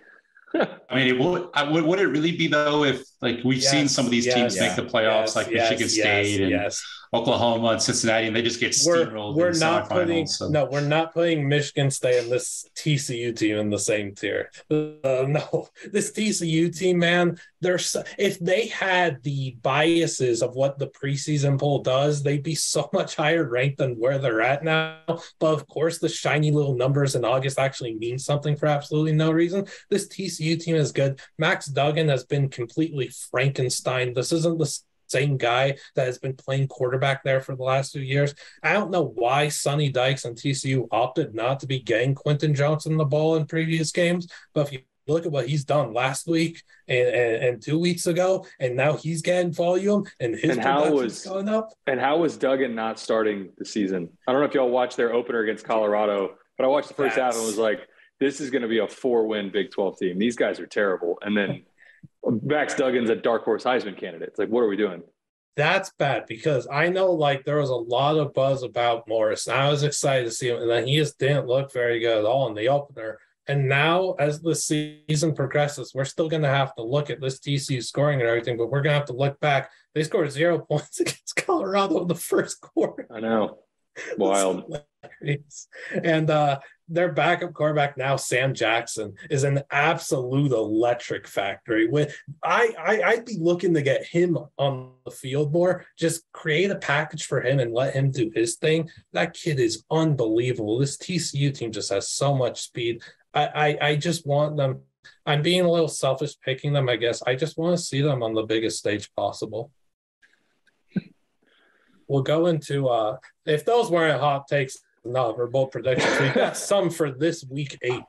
I mean, would it really be though if like we've seen some of these teams make the playoffs, like Michigan State and Oklahoma and Cincinnati, and they just get steamrolled in the semifinals. We're not putting Michigan State and this TCU team in the same tier. No, this TCU team, man, if they had the biases of what the preseason poll does, they'd be so much higher ranked than where they're at now. But of course, the shiny little numbers in August actually mean something for absolutely no reason. This TCU team is good. Max Duggan has been completely Frankenstein. This isn't the same guy that has been playing quarterback there for the last 2 years. I don't know why Sonny Dykes and TCU opted not to be getting Quentin Johnson the ball in previous games, but if you look at what he's done last week and 2 weeks ago, and now he's getting volume and his production's going up. And how was Duggan not starting the season? I don't know if y'all watched their opener against Colorado, but I watched the first half and was like, this is going to be a 4-win Big 12 team. These guys are terrible. And then Max Duggan's a dark horse Heisman candidate. It's like, what are we doing? That's bad because I know like there was a lot of buzz about Morris. And I was excited to see him, and then he just didn't look very good at all in the opener. And now as the season progresses, we're still going to have to look at this TCU scoring and everything, but we're going to have to look back. They scored 0 points against Colorado in the first quarter. I know. Wild. And their backup quarterback now, Sam Jackson, is an absolute electric factory. I'd be looking to get him on the field more. Just create a package for him and let him do his thing. That kid is unbelievable. This TCU team just has so much speed. I just want them. I'm being a little selfish picking them, I guess. I just want to see them on the biggest stage possible. We'll go into if those weren't hot takes, no, for bold predictions. We got some for this week 8.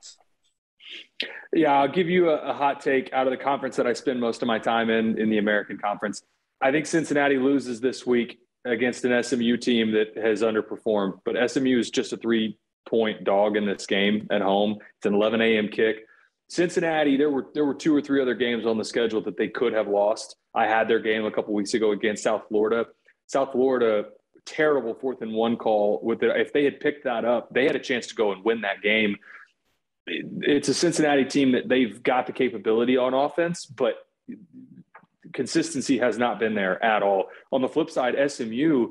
Yeah, I'll give you a hot take out of the conference that I spend most of my time in the American Conference. I think Cincinnati loses this week against an SMU team that has underperformed, but SMU is just a 3-point dog in this game at home. It's an 11 a.m. kick. Cincinnati, there were 2 or 3 other games on the schedule that they could have lost. I had their game a couple weeks ago against South Florida. South Florida, terrible 4th and 1 call. If they had picked that up, they had a chance to go and win that game. It's a Cincinnati team that they've got the capability on offense, but consistency has not been there at all. On the flip side, SMU,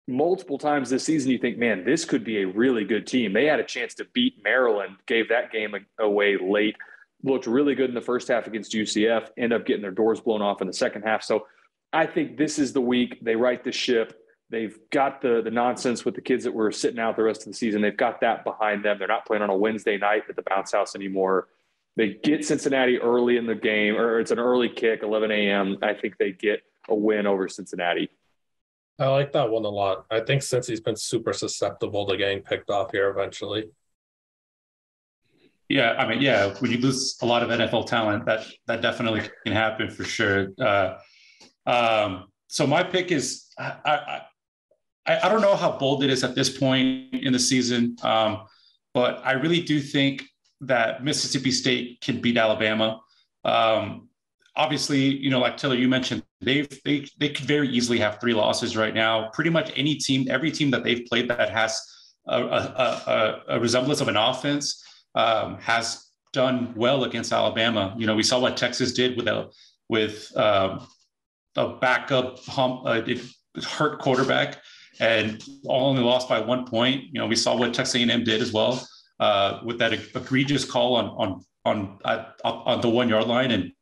multiple times this season, you think, man, this could be a really good team. They had a chance to beat Maryland, gave that game away late, looked really good in the first half against UCF, end up getting their doors blown off in the second half. So I think this is the week they right the ship. They've got the nonsense with the kids that were sitting out the rest of the season. They've got that behind them. They're not playing on a Wednesday night at the bounce house anymore. They get Cincinnati early in the game, or it's an early kick, 11 a.m. I think they get a win over Cincinnati. I like that one a lot. I think Cincy's been super susceptible to getting picked off here eventually. Yeah, I mean, yeah, when you lose a lot of NFL talent, that definitely can happen for sure. So my pick is I don't know how bold it is at this point in the season, but I really do think that Mississippi State can beat Alabama. Obviously, you know, like Taylor, you mentioned, they could very easily have 3 losses right now. Pretty much every team that they've played that has a resemblance of an offense has done well against Alabama. You know, we saw what Texas did with a backup hurt quarterback and only lost by 1 point. You know, we saw what Texas A&M did as well with that egregious call on the 1 yard line, and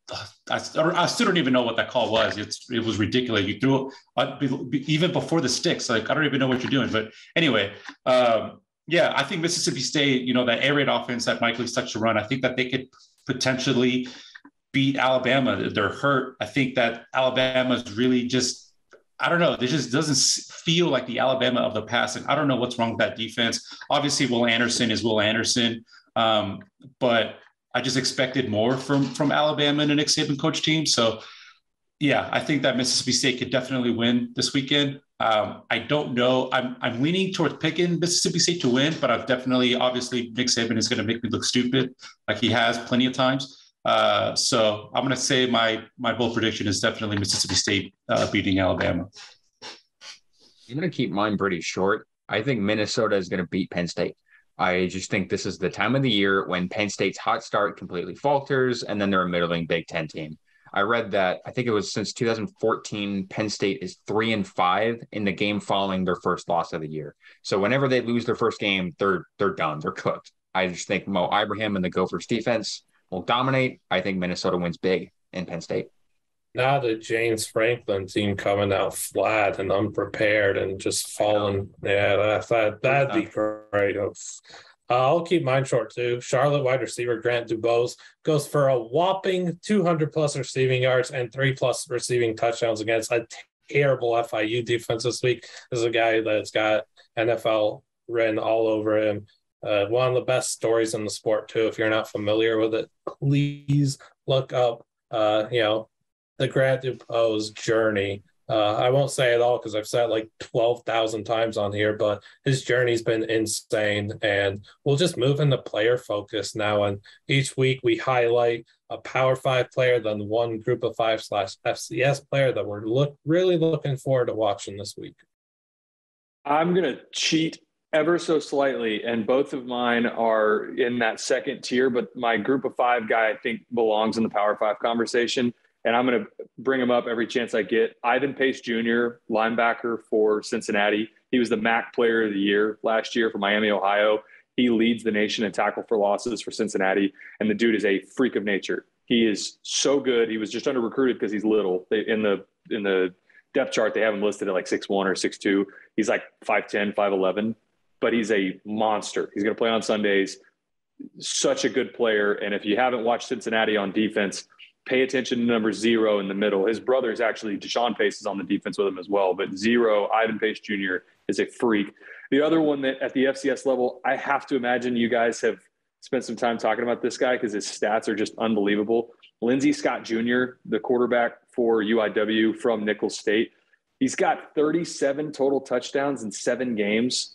I still don't even know what that call was. It was ridiculous. You threw it even before the sticks. Like, I don't even know what you're doing. But anyway, yeah, I think Mississippi State, you know, that air raid offense that Mike Leach touched to run, I think that they could potentially beat Alabama. They're hurt. I think that Alabama's really just, I don't know, it just doesn't feel like the Alabama of the past. And I don't know what's wrong with that defense. Obviously, Will Anderson is Will Anderson. But I just expected more from Alabama and a Nick Saban coach team. So, yeah, I think that Mississippi State could definitely win this weekend. I don't know. I'm leaning towards picking Mississippi State to win, but obviously, Nick Saban is going to make me look stupid like he has plenty of times. So I'm going to say my bold prediction is definitely Mississippi State beating Alabama. I'm going to keep mine pretty short. I think Minnesota is going to beat Penn State. I just think this is the time of the year when Penn State's hot start completely falters, and then they're a middling Big Ten team. I read that I think it was since 2014, Penn State is 3-5 in the game following their first loss of the year. So whenever they lose their first game, they're done. They're cooked. I just think Mo Ibrahim and the Gophers defense will dominate. I think Minnesota wins big in Penn State. Now the James Franklin team coming out flat and unprepared and just falling. Yeah, that'd be great. I'll keep mine short too. Charlotte wide receiver Grant Dubose goes for a whopping 200+ receiving yards and 3+ receiving touchdowns against a terrible FIU defense this week. This is a guy that's got NFL written all over him. One of the best stories in the sport too. If you're not familiar with it, please look up, the Grant Dubose journey. I won't say it all because I've said it like 12,000 times on here, but his journey's been insane. And we'll just move into player focus now. And each week we highlight a Power 5 player, then one Group of 5/FCS player that we're really looking forward to watching this week. I'm going to cheat ever so slightly, and both of mine are in that second tier, but my Group of 5 guy I think belongs in the Power 5 conversation. And I'm going to bring him up every chance I get. Ivan Pace Jr., linebacker for Cincinnati. He was the MAC Player of the Year last year for Miami, Ohio. He leads the nation in tackle for losses for Cincinnati, and the dude is a freak of nature. He is so good. He was just under-recruited because he's little. In the depth chart, they have him listed at like 6'1 or 6'2. He's like 5'10", 5'11", but he's a monster. He's going to play on Sundays. Such a good player, and if you haven't watched Cincinnati on defense, pay attention to number 0 in the middle. His brother is actually Deshaun Pace is on the defense with him as well. But 0, Ivan Pace Jr. is a freak. The other one that at the FCS level, I have to imagine you guys have spent some time talking about this guy because his stats are just unbelievable. Lindsey Scott Jr., the quarterback for UIW from Nicholls State. He's got 37 total touchdowns in 7 games.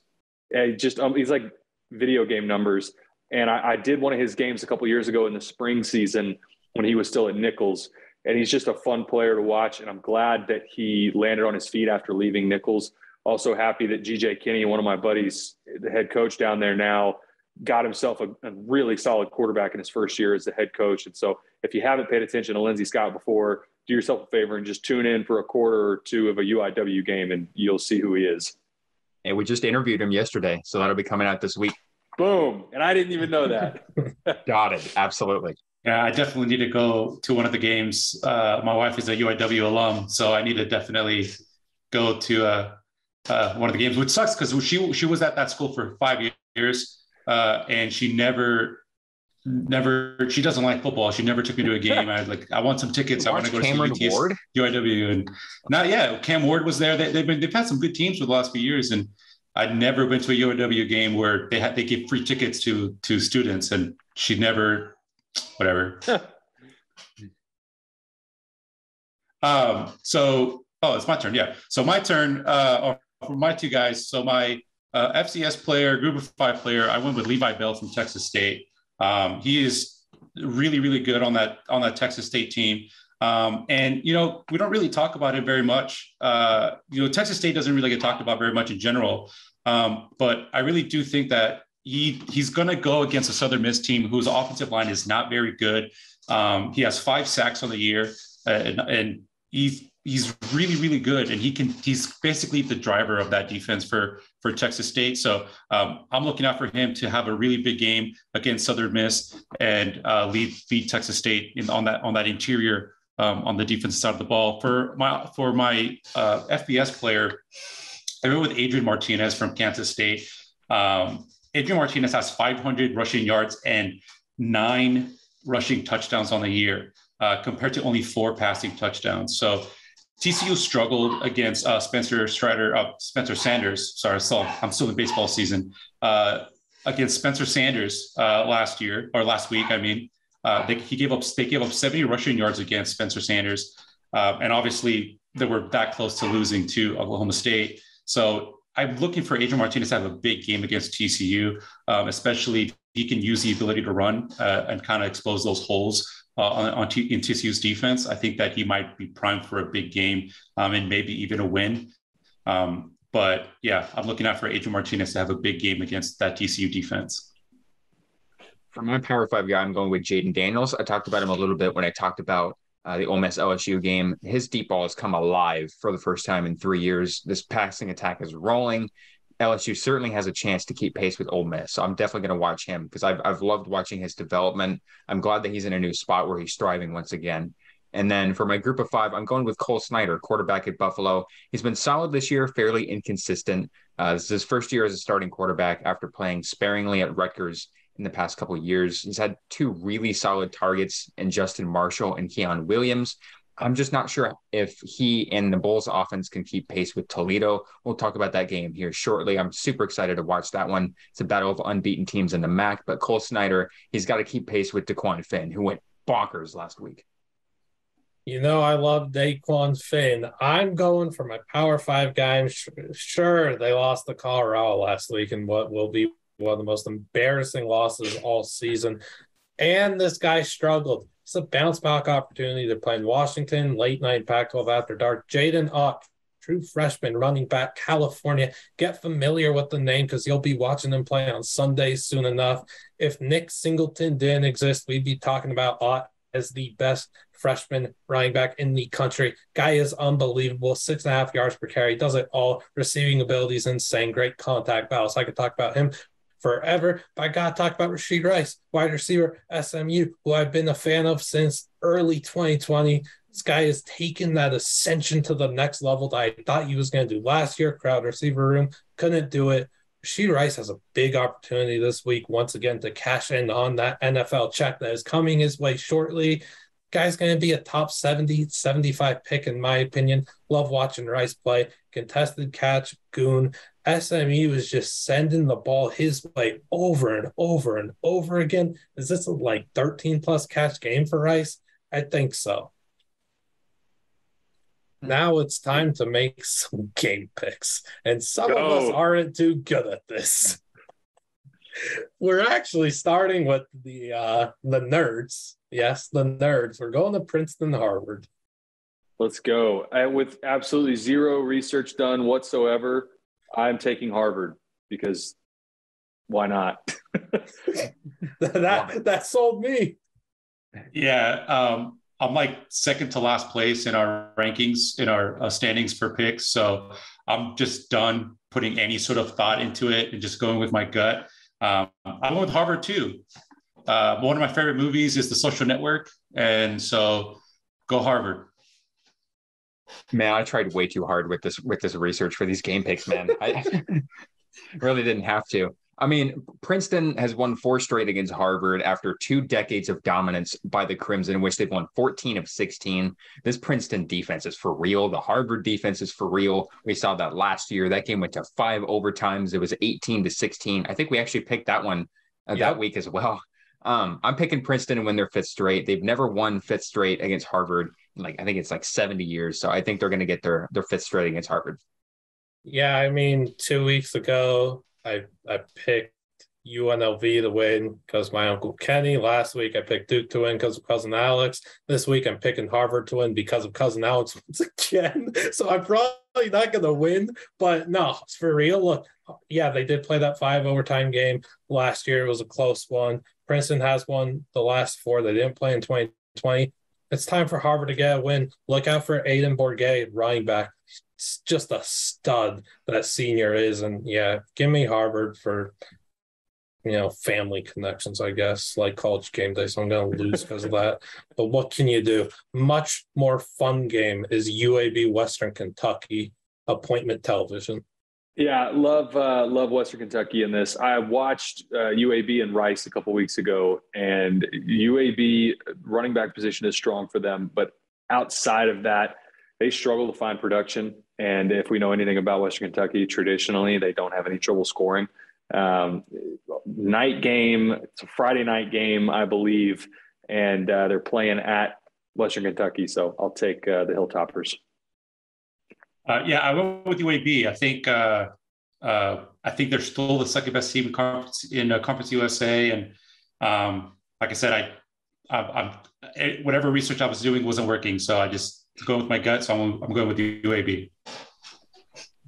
He's like video game numbers. And I did one of his games a couple years ago in the spring season when he was still at Nicholls, and he's just a fun player to watch, and I'm glad that he landed on his feet after leaving Nicholls. Also happy that G.J. Kinney, one of my buddies, the head coach down there now, got himself a really solid quarterback in his first year as the head coach. And so if you haven't paid attention to Lindsey Scott before, do yourself a favor and just tune in for a quarter or two of a UIW game, and you'll see who he is. And we just interviewed him yesterday, so that'll be coming out this week. Boom. And I didn't even know that. Got it. Absolutely. Yeah, I definitely need to go to one of the games. My wife is a UIW alum, so I need to definitely go to one of the games, which sucks because she was at that school for 5 years, and she she doesn't like football. She never took me to a game. I want some tickets. I want to go to UTS, UIW, and Cam Ward was there. They've had some good teams for the last few years, and I'd never been to a UIW game where they give free tickets to students, and she never. Whatever. It's my turn. Yeah. So my turn for my 2 guys. So my FCS player, Group of 5 player, I went with Levi Bell from Texas State. He is really, really good on that Texas State team. And we don't really talk about it very much. Texas State doesn't really get talked about very much in general. But I really do think that he's going to go against a Southern Miss team whose offensive line is not very good. He has 5 sacks on the year, and he's really, really good. And he's basically the driver of that defense for Texas State. So I'm looking out for him to have a really big game against Southern Miss and lead Texas State on that interior on the defensive side of the ball. For my FBS player, I went with Adrian Martinez from Kansas State. Adrian Martinez has 500 rushing yards and 9 rushing touchdowns on the year, compared to only 4 passing touchdowns. So TCU struggled against Spencer Sanders. Sorry, I'm still in baseball season. Against Spencer Sanders last week. I mean, they gave up 70 rushing yards against Spencer Sanders, and obviously they were that close to losing to Oklahoma State. So I'm looking for Adrian Martinez to have a big game against TCU, especially if he can use the ability to run and kind of expose those holes in TCU's defense. I think that he might be primed for a big game and maybe even a win. But yeah, I'm looking out for Adrian Martinez to have a big game against that TCU defense. For my Power 5 guy, I'm going with Jaden Daniels. I talked about him a little bit when I talked about the Ole Miss LSU game. His deep ball has come alive for the first time in 3 years. This passing attack is rolling. LSU certainly has a chance to keep pace with Ole Miss. So I'm definitely going to watch him because I've loved watching his development. I'm glad that he's in a new spot where he's thriving once again. And then for my group of 5, I'm going with Cole Snyder, quarterback at Buffalo. He's been solid this year, fairly inconsistent. This is his first year as a starting quarterback after playing sparingly at Rutgers in the past couple of years. He's had 2 really solid targets in Justin Marshall and Keon Williams. I'm just not sure if he and the Bulls offense can keep pace with Toledo. We'll talk about that game here shortly. I'm super excited to watch that one. It's a battle of unbeaten teams in the MAC, but Cole Snyder, he's got to keep pace with DeQuan Finn, who went bonkers last week. You know, I love Daquan Finn. I'm going for my Power 5 guy. Sure, they lost to Colorado last week in what will be one of the most embarrassing losses all season. And this guy struggled. It's a bounce back opportunity to play in Washington, late night Pac-12 after dark. Jaden Ott, true freshman running back, California. Get familiar with the name because you'll be watching him play on Sundays soon enough. If Nick Singleton didn't exist, we'd be talking about Ott as the best freshman running back in the country. Guy is unbelievable. 6.5 yards per carry. Does it all. Receiving ability is insane. Great contact battles. I could talk about him forever, but I gotta talk about Rashid Rice, wide receiver, SMU, who I've been a fan of since early 2020. This guy has taken that ascension to the next level that I thought he was going to do last year. Crowd receiver room, couldn't do it. Rashid Rice has a big opportunity this week once again to cash in on that NFL check that is coming his way shortly. Guy's going to be a top 70, 75 pick in my opinion. Love watching Rice play. Contested catch, goon. SMU is just sending the ball his way over and over and over again. Is this a 13-plus catch game for Rice? I think so. Now it's time to make some game picks. And some of us aren't too good at this. We're actually starting with the nerds. Yes, the nerds. We're going to Princeton, Harvard. Let's go. With absolutely zero research done whatsoever, I'm taking Harvard because why not? that sold me. Yeah. I'm second to last place in our rankings, in our standings for picks. So I'm just done putting any sort of thought into it and just going with my gut. I'm going with Harvard too. One of my favorite movies is The Social Network. And so go Harvard. Man, I tried way too hard with this research for these game picks, man. I really didn't have to. I mean, Princeton has won 4 straight against Harvard after 2 decades of dominance by the Crimson, in which they've won 14 of 16. This Princeton defense is for real. The Harvard defense is for real. We saw that last year. That game went to 5 overtimes. It was 18-16. I think we actually picked that one that week as well. I'm picking Princeton to win their 5th straight. They've never won 5th straight against Harvard. I think it's 70 years. So I think they're going to get their 5th straight against Harvard. Yeah, I mean, 2 weeks ago, I picked UNLV to win because my Uncle Kenny. Last week, I picked Duke to win because of Cousin Alex. This week, I'm picking Harvard to win because of Cousin Alex once again. So I'm probably not going to win. But no, it's for real. Look, yeah, they did play that 5 overtime game last year. It was a close one. Princeton has won the last 4. They didn't play in 2020. It's time for Harvard to get a win. Look out for Aiden Bourget, running back. It's just a stud that senior is. And yeah, give me Harvard for, family connections, I guess, like College Game Day. So I'm going to lose because of that. But what can you do? Much more fun game is UAB Western Kentucky appointment television. Yeah, love Western Kentucky in this. I watched UAB and Rice a couple weeks ago, and UAB running back position is strong for them. But outside of that, they struggle to find production. And if we know anything about Western Kentucky, traditionally, they don't have any trouble scoring. Night game, it's a Friday night game, I believe, and they're playing at Western Kentucky. So I'll take the Hilltoppers. I went with UAB. I think they're still the second best team in Conference USA. And like I said, I'm whatever research I was doing wasn't working. So I just go with my gut. So I'm going with the UAB.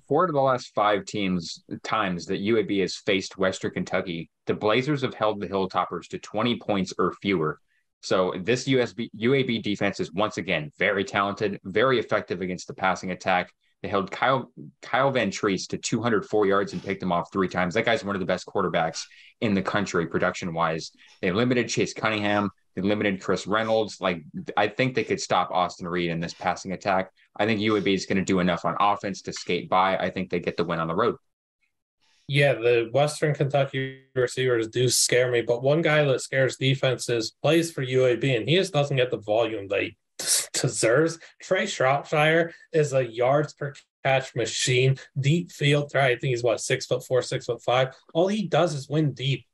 4 of the last 5 times that UAB has faced Western Kentucky, the Blazers have held the Hilltoppers to 20 points or fewer. So this UAB defense is once again very talented, very effective against the passing attack. They held Kyle Van Treese to 204 yards and picked him off 3 times. That guy's one of the best quarterbacks in the country production-wise. They limited Chase Cunningham. They limited Chris Reynolds. I think they could stop Austin Reed in this passing attack. I think UAB is going to do enough on offense to skate by. I think they get the win on the road. Yeah, the Western Kentucky receivers do scare me, but one guy that scares defenses plays for UAB, and he just doesn't get the volume they deserves. Trey Shropshire is a yards per catch machine, deep field threat. I think he's 6'4", 6'5". All he does is win deep,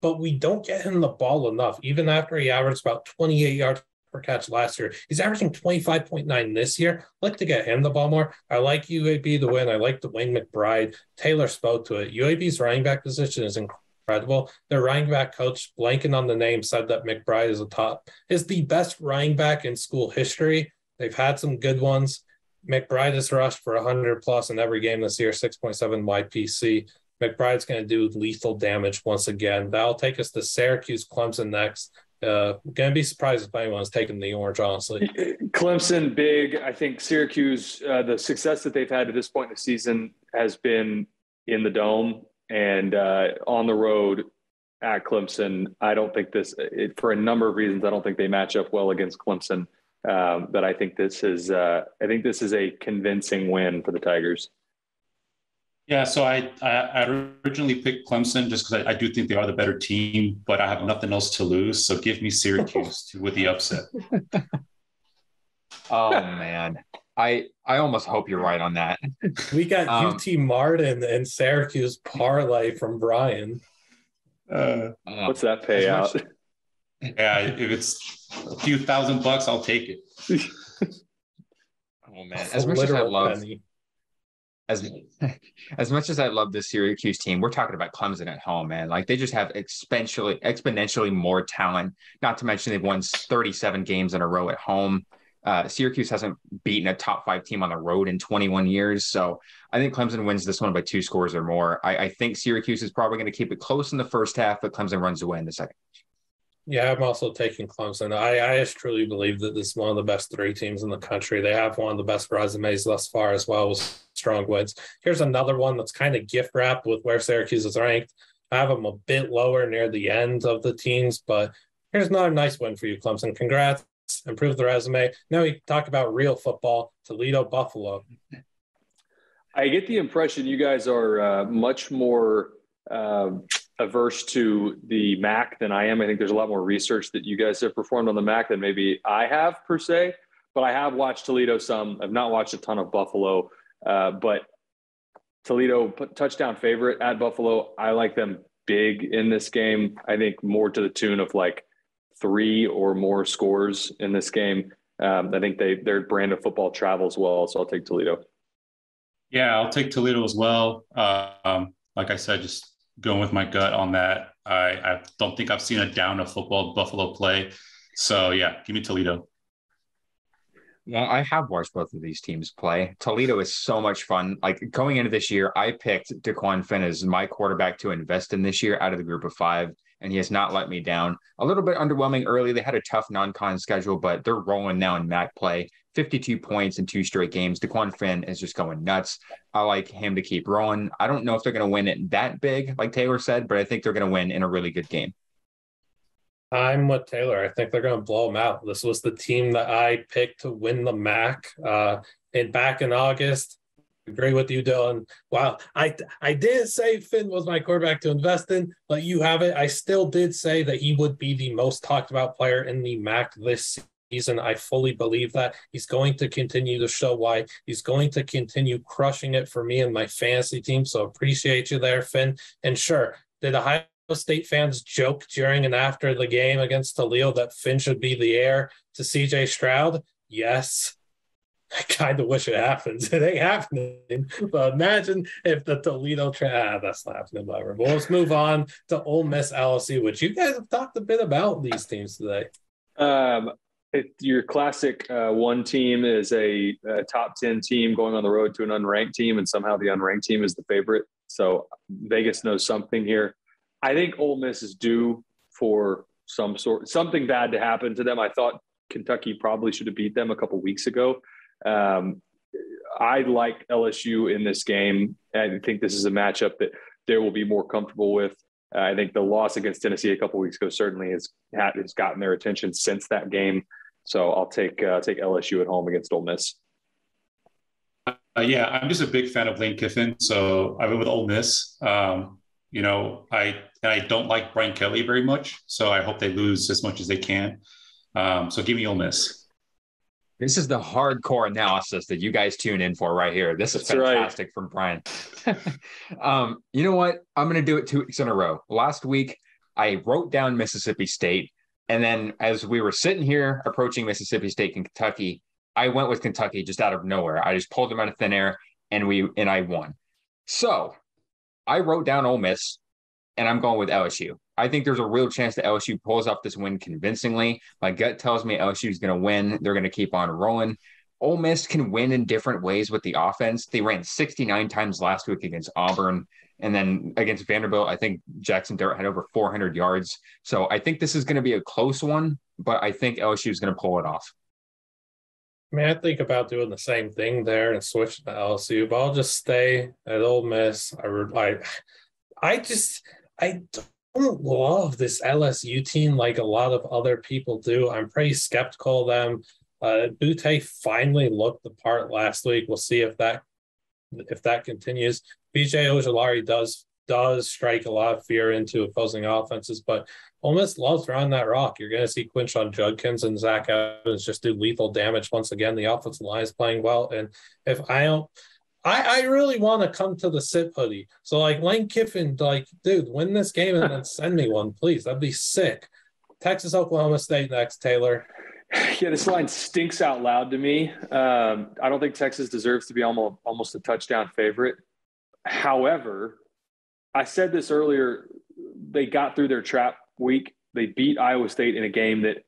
but we don't get him the ball enough. Even after he averaged about 28 yards per catch last year, he's averaging 25.9 this year. I'd like to get him the ball more. I like UAB to win. I like Dwayne McBride. Taylor spoke to it. UAB's running back position is incredible. Their running back coach, blanking on the name, said that McBride is the best running back in school history. They've had some good ones. McBride has rushed for 100 plus in every game this year, 6.7 YPC. McBride's going to do lethal damage once again. That'll take us to Syracuse, Clemson next. Going to be surprised if anyone's taking the orange, honestly. Clemson, big. I think Syracuse, the success that they've had to this point in the season has been in the dome and on the road at Clemson. I don't think for a number of reasons, I don't think they match up well against Clemson. But I think this is a convincing win for the Tigers. Yeah, so I originally picked Clemson just because I do think they are the better team, but I have nothing else to lose. So give me Syracuse with the upset. Oh man, I almost hope you're right on that. We got UT Martin and Syracuse parlay from Brian. What's that payout? Yeah, if it's a few $1,000, I'll take it. Oh man, as much as I love this Syracuse team, we're talking about Clemson at home, man. They just have exponentially more talent. Not to mention they've won 37 games in a row at home. Syracuse hasn't beaten a top 5 team on the road in 21 years. So I think Clemson wins this one by 2 scores or more. I think Syracuse is probably going to keep it close in the first half, but Clemson runs away in the second. Yeah, I'm also taking Clemson. I just truly believe that this is one of the best 3 teams in the country. They have one of the best resumes thus far as well with strong wins. Here's another one that's kind of gift wrapped with where Syracuse is ranked. I have them a bit lower near the end of the teams, but here's another nice win for you, Clemson. Congrats. Improve the resume. Now we talk about real football, Toledo, Buffalo. I get the impression you guys are much more averse to the MAC than I am. I think there's a lot more research that you guys have performed on the MAC than maybe I have per se, but I have watched Toledo some. I've not watched a ton of Buffalo, but Toledo touchdown favorite at Buffalo. I like them big in this game. I think more to the tune of 3 or more scores in this game. I think their brand of football travels well, so I'll take Toledo. Yeah, I'll take Toledo as well. Like I said, just going with my gut on that. I don't think I've seen a down of football Buffalo play. So, yeah, give me Toledo. Well, I have watched both of these teams play. Toledo is so much fun. Going into this year, I picked DeQuan Finn as my quarterback to invest in this year out of the group of 5, and he has not let me down. A little bit underwhelming early. They had a tough non-con schedule, but they're rolling now in MAC play. 52 points in 2 straight games. DeQuan Finn is just going nuts. I like him to keep rolling. I don't know if they're going to win it that big, like Taylor said, but I think they're going to win in a really good game. I'm with Taylor. I think they're going to blow them out. This was the team that I picked to win the MAC back in August. Agree with you, Dylan. Wow. I did say Finn was my quarterback to invest in, but you have it. I still did say that he would be the most talked about player in the MAC this season. I fully believe that. He's going to continue to show why. He's going to continue crushing it for me and my fantasy team. So appreciate you there, Finn. And sure, did Ohio State fans joke during and after the game against Toledo that Finn should be the heir to CJ Stroud? Yes. I kind of wish it happens. It ain't happening. But imagine if the Toledo that's not happening, whatever. But let's move on to Ole Miss LSU, which you guys have talked a bit about these teams today. Your classic one team is a top 10 team going on the road to an unranked team, and somehow the unranked team is the favorite. So Vegas knows something here. I think Ole Miss is due for something bad to happen to them. I thought Kentucky probably should have beat them a couple weeks ago. I like LSU in this game. I think this is a matchup that they will be more comfortable with. I think the loss against Tennessee a couple weeks ago certainly has gotten their attention since that game. So I'll take LSU at home against Ole Miss. Yeah, I'm just a big fan of Lane Kiffin, so I went with Ole Miss. I don't like Brian Kelly very much, so I hope they lose as much as they can. So give me Ole Miss. This is the hardcore analysis that you guys tune in for right here. This is fantastic from Brian. You know what? I'm going to do it 2 weeks in a row. Last week, I wrote down Mississippi State. And then as we were sitting here approaching Mississippi State and Kentucky, I went with Kentucky just out of nowhere. I just pulled them out of thin air and I won. So I wrote down Ole Miss and I'm going with LSU. I think there's a real chance that LSU pulls off this win convincingly. My gut tells me LSU is going to win. They're going to keep on rolling. Ole Miss can win in different ways with the offense. They ran 69 times last week against Auburn. And then against Vanderbilt, I think Jackson Dart had over 400 yards. So I think this is going to be a close one, but I think LSU is going to pull it off. I mean, I think about doing the same thing there and switch to LSU, but I'll just stay at Ole Miss. I don't love this LSU team like a lot of other people do. I'm pretty skeptical of them. Butte finally looked the part last week. We'll see if that continues. BJ Ojolari does strike a lot of fear into opposing offenses, but Ole Miss loves around that rock. You're going to see Quinshon Judkins and Zach Evans just do lethal damage once again. The offensive line is playing well, and if I really want to come to the SIP hoodie. So, Lane Kiffin, dude, win this game and then send me one, please. That'd be sick. Texas, Oklahoma State next, Taylor. Yeah, this line stinks out loud to me. I don't think Texas deserves to be almost a touchdown favorite. However, I said this earlier, they got through their trap week. They beat Iowa State in a game that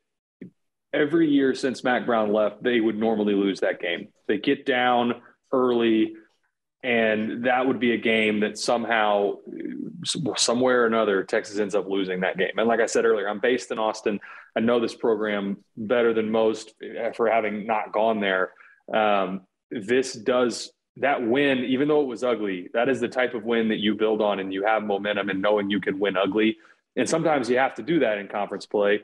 every year since Mac Brown left, they would normally lose that game. They get down early, and that would be a game that somehow, somewhere or another, Texas ends up losing that game. And like I said earlier, I'm based in Austin. I know this program better than most for having not gone there. That win, even though it was ugly, that is the type of win that you build on and you have momentum and knowing you can win ugly. And sometimes you have to do that in conference play.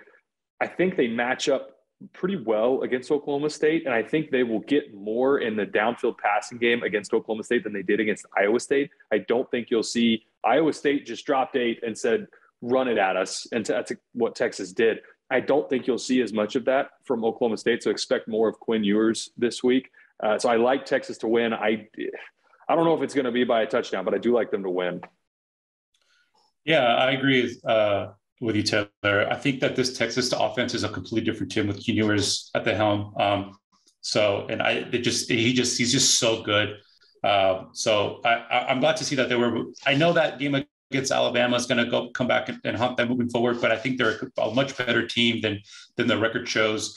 I think they match up pretty well against Oklahoma State, and I think they will get more in the downfield passing game against Oklahoma State than they did against Iowa State. I don't think you'll see Iowa State just dropped 8 and said, run it at us, and that's what Texas did. I don't think you'll see as much of that from Oklahoma State, so expect more of Quinn Ewers this week. So I like Texas to win. I don't know if it's going to be by a touchdown, but I do like them to win. Yeah, I agree with you, Taylor. I think that this Texas offense is a completely different team with Quinn Ewers at the helm. He's just so good. So I'm glad to see that I know that game against Alabama is going to come back and hunt them moving forward, but I think they're a much better team than the record shows.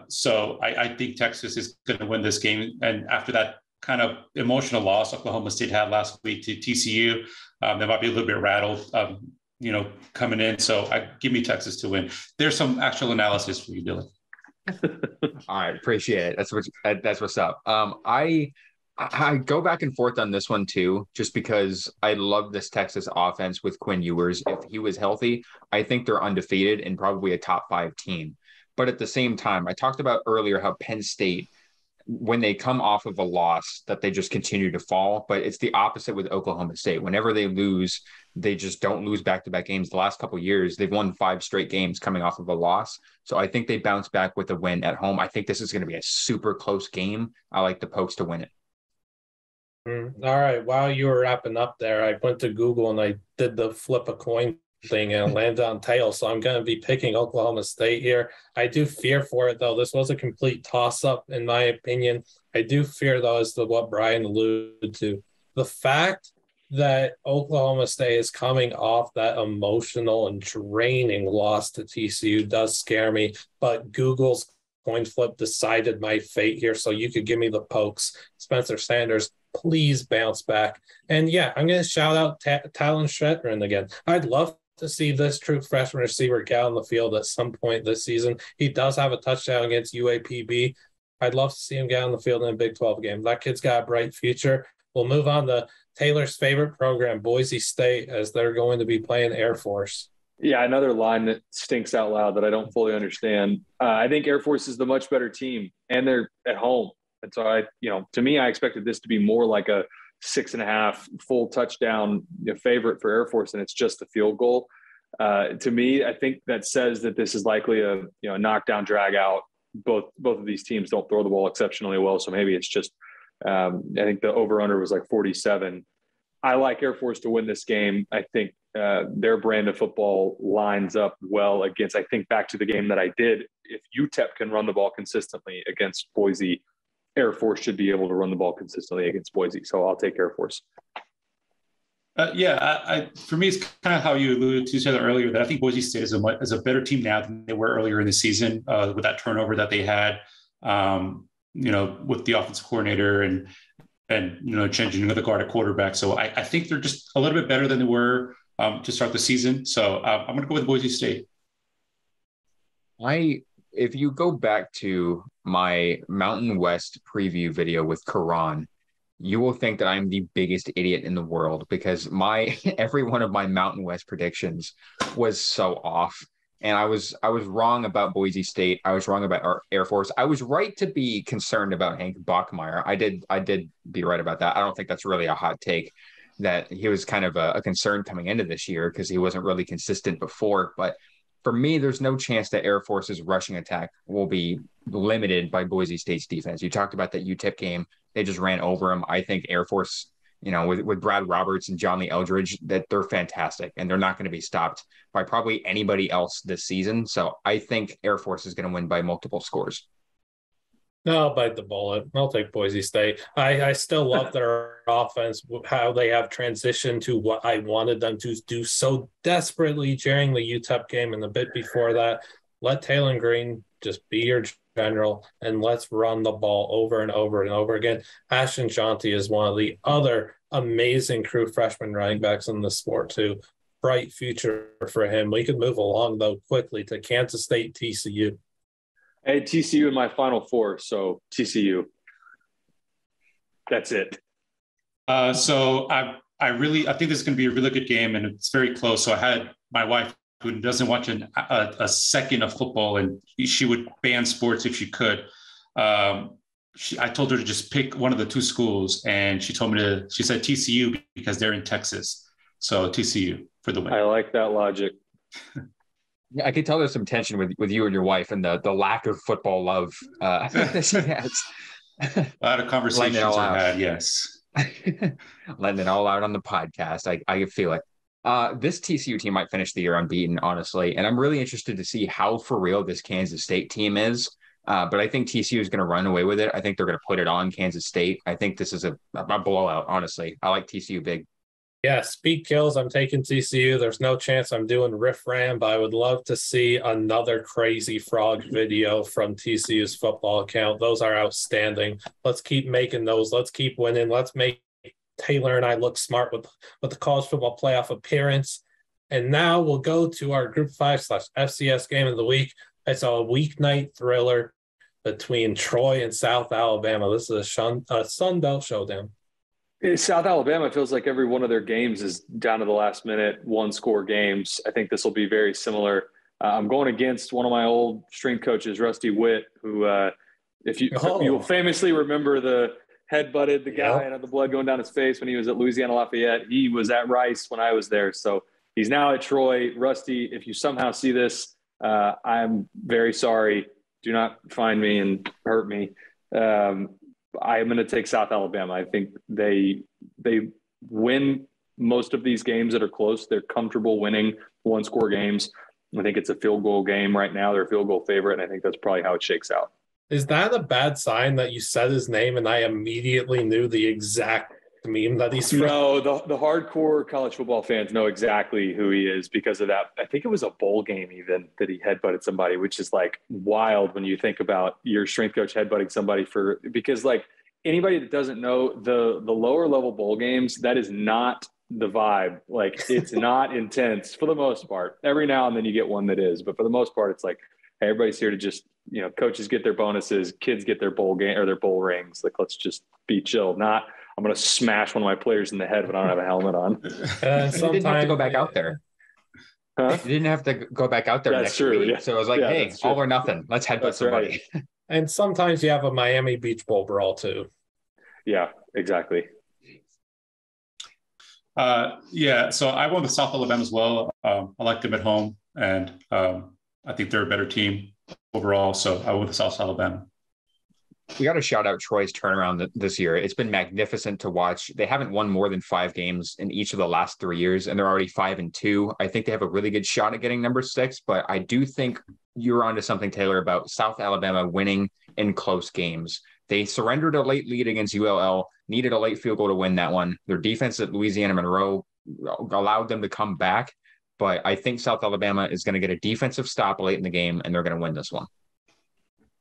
So I think Texas is going to win this game. And after that kind of emotional loss Oklahoma State had last week to TCU, they might be a little bit rattled, coming in. So give me Texas to win. There's some actual analysis for you, Dylan. All right. Appreciate it. That's what's up. I go back and forth on this one too, just because I love this Texas offense with Quinn Ewers. If he was healthy, I think they're undefeated and probably a top 5 team. But at the same time, I talked about earlier how Penn State, when they come off of a loss, that they just continue to fall. But it's the opposite with Oklahoma State. Whenever they lose, they just don't lose back-to-back games. The last couple of years, they've won 5 straight games coming off of a loss. So I think they bounce back with a win at home. I think this is going to be a super close game. I like the Pokes to win it. All right. While you were wrapping up there, I went to Google and I did the flip a coin thing and landed on tails. So I'm going to be picking Oklahoma State here. I do fear for it, though. This was a complete toss-up, in my opinion. I do fear, though, as to what Brian alluded to. The fact that Oklahoma State is coming off that emotional and draining loss to TCU does scare me, but Google's coin flip decided my fate here. So you could give me the pokes. Spencer Sanders, please bounce back. And yeah, I'm going to shout out Talon Shetron again. I'd love to see this true freshman receiver get on the field at some point this season. He does have a touchdown against UAPB. I'd love to see him get on the field in a Big 12 game. That kid's got a bright future. We'll move on to Taylor's favorite program, Boise State, as they're going to be playing Air Force. Yeah, another line that stinks out loud that I don't fully understand. I think Air Force is the much better team, and they're at home. And so to me, I expected this to be more like a 6.5 full touchdown favorite for Air Force, and it's just a field goal. To me, I think that says that this is likely a knockdown, drag out. Both of these teams don't throw the ball exceptionally well, so maybe it's just. I think the over/under was like 47. I like Air Force to win this game. I think their brand of football lines up well against. I think back to the game that I did. If UTEP can run the ball consistently against Boise, Air Force should be able to run the ball consistently against Boise. So I'll take Air Force. For me, it's kind of how you alluded to Taylor earlier, that I think Boise State is a better team now than they were earlier in the season with that turnover that they had, with the offensive coordinator and changing the guard at quarterback. So I think they're just a little bit better than they were to start the season. So I'm going to go with Boise State. If you go back to my Mountain West preview video with Karan, you will think that I'm the biggest idiot in the world because every one of my Mountain West predictions was so off. And I was wrong about Boise State. I was wrong about our Air Force. I was right to be concerned about Hank Bachmeier. I did be right about that. I don't think that's really a hot take that he was kind of a concern coming into this year because he wasn't really consistent before. But for me, there's no chance that Air Force's rushing attack will be limited by Boise State's defense. You talked about that UTEP game. They just ran over him. I think Air Force, with Brad Roberts and John Lee Eldridge, that they're fantastic and they're not going to be stopped by probably anybody else this season. So I think Air Force is going to win by multiple scores. No, I'll bite the bullet. I'll take Boise State. I still love their offense, how they have transitioned to what I wanted them to do so desperately during the UTEP game and the bit before that. Let Taylor Green just be your general, and let's run the ball over and over and over again. Ashton Shanti is one of the other amazing true freshman running backs in the sport too. Bright future for him. We could move along, though, quickly to Kansas State TCU. Hey, TCU in my Final Four, so TCU. That's it. So I think this is going to be a really good game, and it's very close. So I had my wife, who doesn't watch a second of football, and she would ban sports if she could. I told her to just pick one of the two schools, and she said TCU because they're in Texas. So TCU for the win. I like that logic. Yeah, I could tell there's some tension with you and your wife and the lack of football love that she has. A lot of conversations I had, yes. Letting it all out on the podcast. I feel it. This TCU team might finish the year unbeaten, honestly. And I'm really interested to see how for real this Kansas State team is. But I think TCU is going to run away with it. I think they're going to put it on Kansas State. I think this is a blowout, honestly. I like TCU big. Yeah, speed kills. I'm taking TCU. There's no chance I'm doing Riff Ram, but I would love to see another crazy frog video from TCU's football account. Those are outstanding. Let's keep making those. Let's keep winning. Let's make Taylor and I look smart with the college football playoff appearance. And now we'll go to our Group 5/FCS game of the week. It's a weeknight thriller between Troy and South Alabama. This is a Sun Belt showdown. South Alabama feels like every one of their games is down to the last minute, one-score games. I think this will be very similar. I'm going against one of my old strength coaches, Rusty Witt, who, you'll famously remember the head-butted the guy and had the blood going down his face when he was at Louisiana Lafayette. He was at Rice when I was there. So he's now at Troy. Rusty, if you somehow see this, I'm very sorry. Do not find me and hurt me. I am going to take South Alabama. I think they win most of these games that are close. They're comfortable winning one-score games. I think it's a field goal game right now. They're a field goal favorite, and I think that's probably how it shakes out. Is that a bad sign that you said his name and I immediately knew the exact meme that he's from. No, the hardcore college football fans know exactly who he is because of that. I think it was a bowl game even that he headbutted somebody, which is like wild when you think about your strength coach headbutting somebody because like anybody that doesn't know the lower level bowl games, that is not the vibe. Like it's not intense for the most part. Every now and then you get one that is, but for the most part, it's like, hey, everybody's here to just, coaches get their bonuses, kids get their bowl game or their bowl rings. Like, let's just be chill. Not, I'm going to smash one of my players in the head when I don't have a helmet on. And you didn't have to go back out there. Huh? You didn't have to go back out there next week. Yeah. So it was like, hey, all or nothing. Let's headbutt somebody. Right. And sometimes you have a Miami Beach Bowl brawl too. Yeah, exactly. So I went with South Alabama as well. I like them at home, and I think they're a better team overall. So I went with South Alabama. We got to shout out Troy's turnaround this year. It's been magnificent to watch. They haven't won more than 5 games in each of the last 3 years, and they're already 5-2. I think they have a really good shot at getting number 6, but I do think you're onto something, Taylor, about South Alabama winning in close games. They surrendered a late lead against ULL, needed a late field goal to win that one. Their defense at Louisiana Monroe allowed them to come back, but I think South Alabama is going to get a defensive stop late in the game, and they're going to win this one.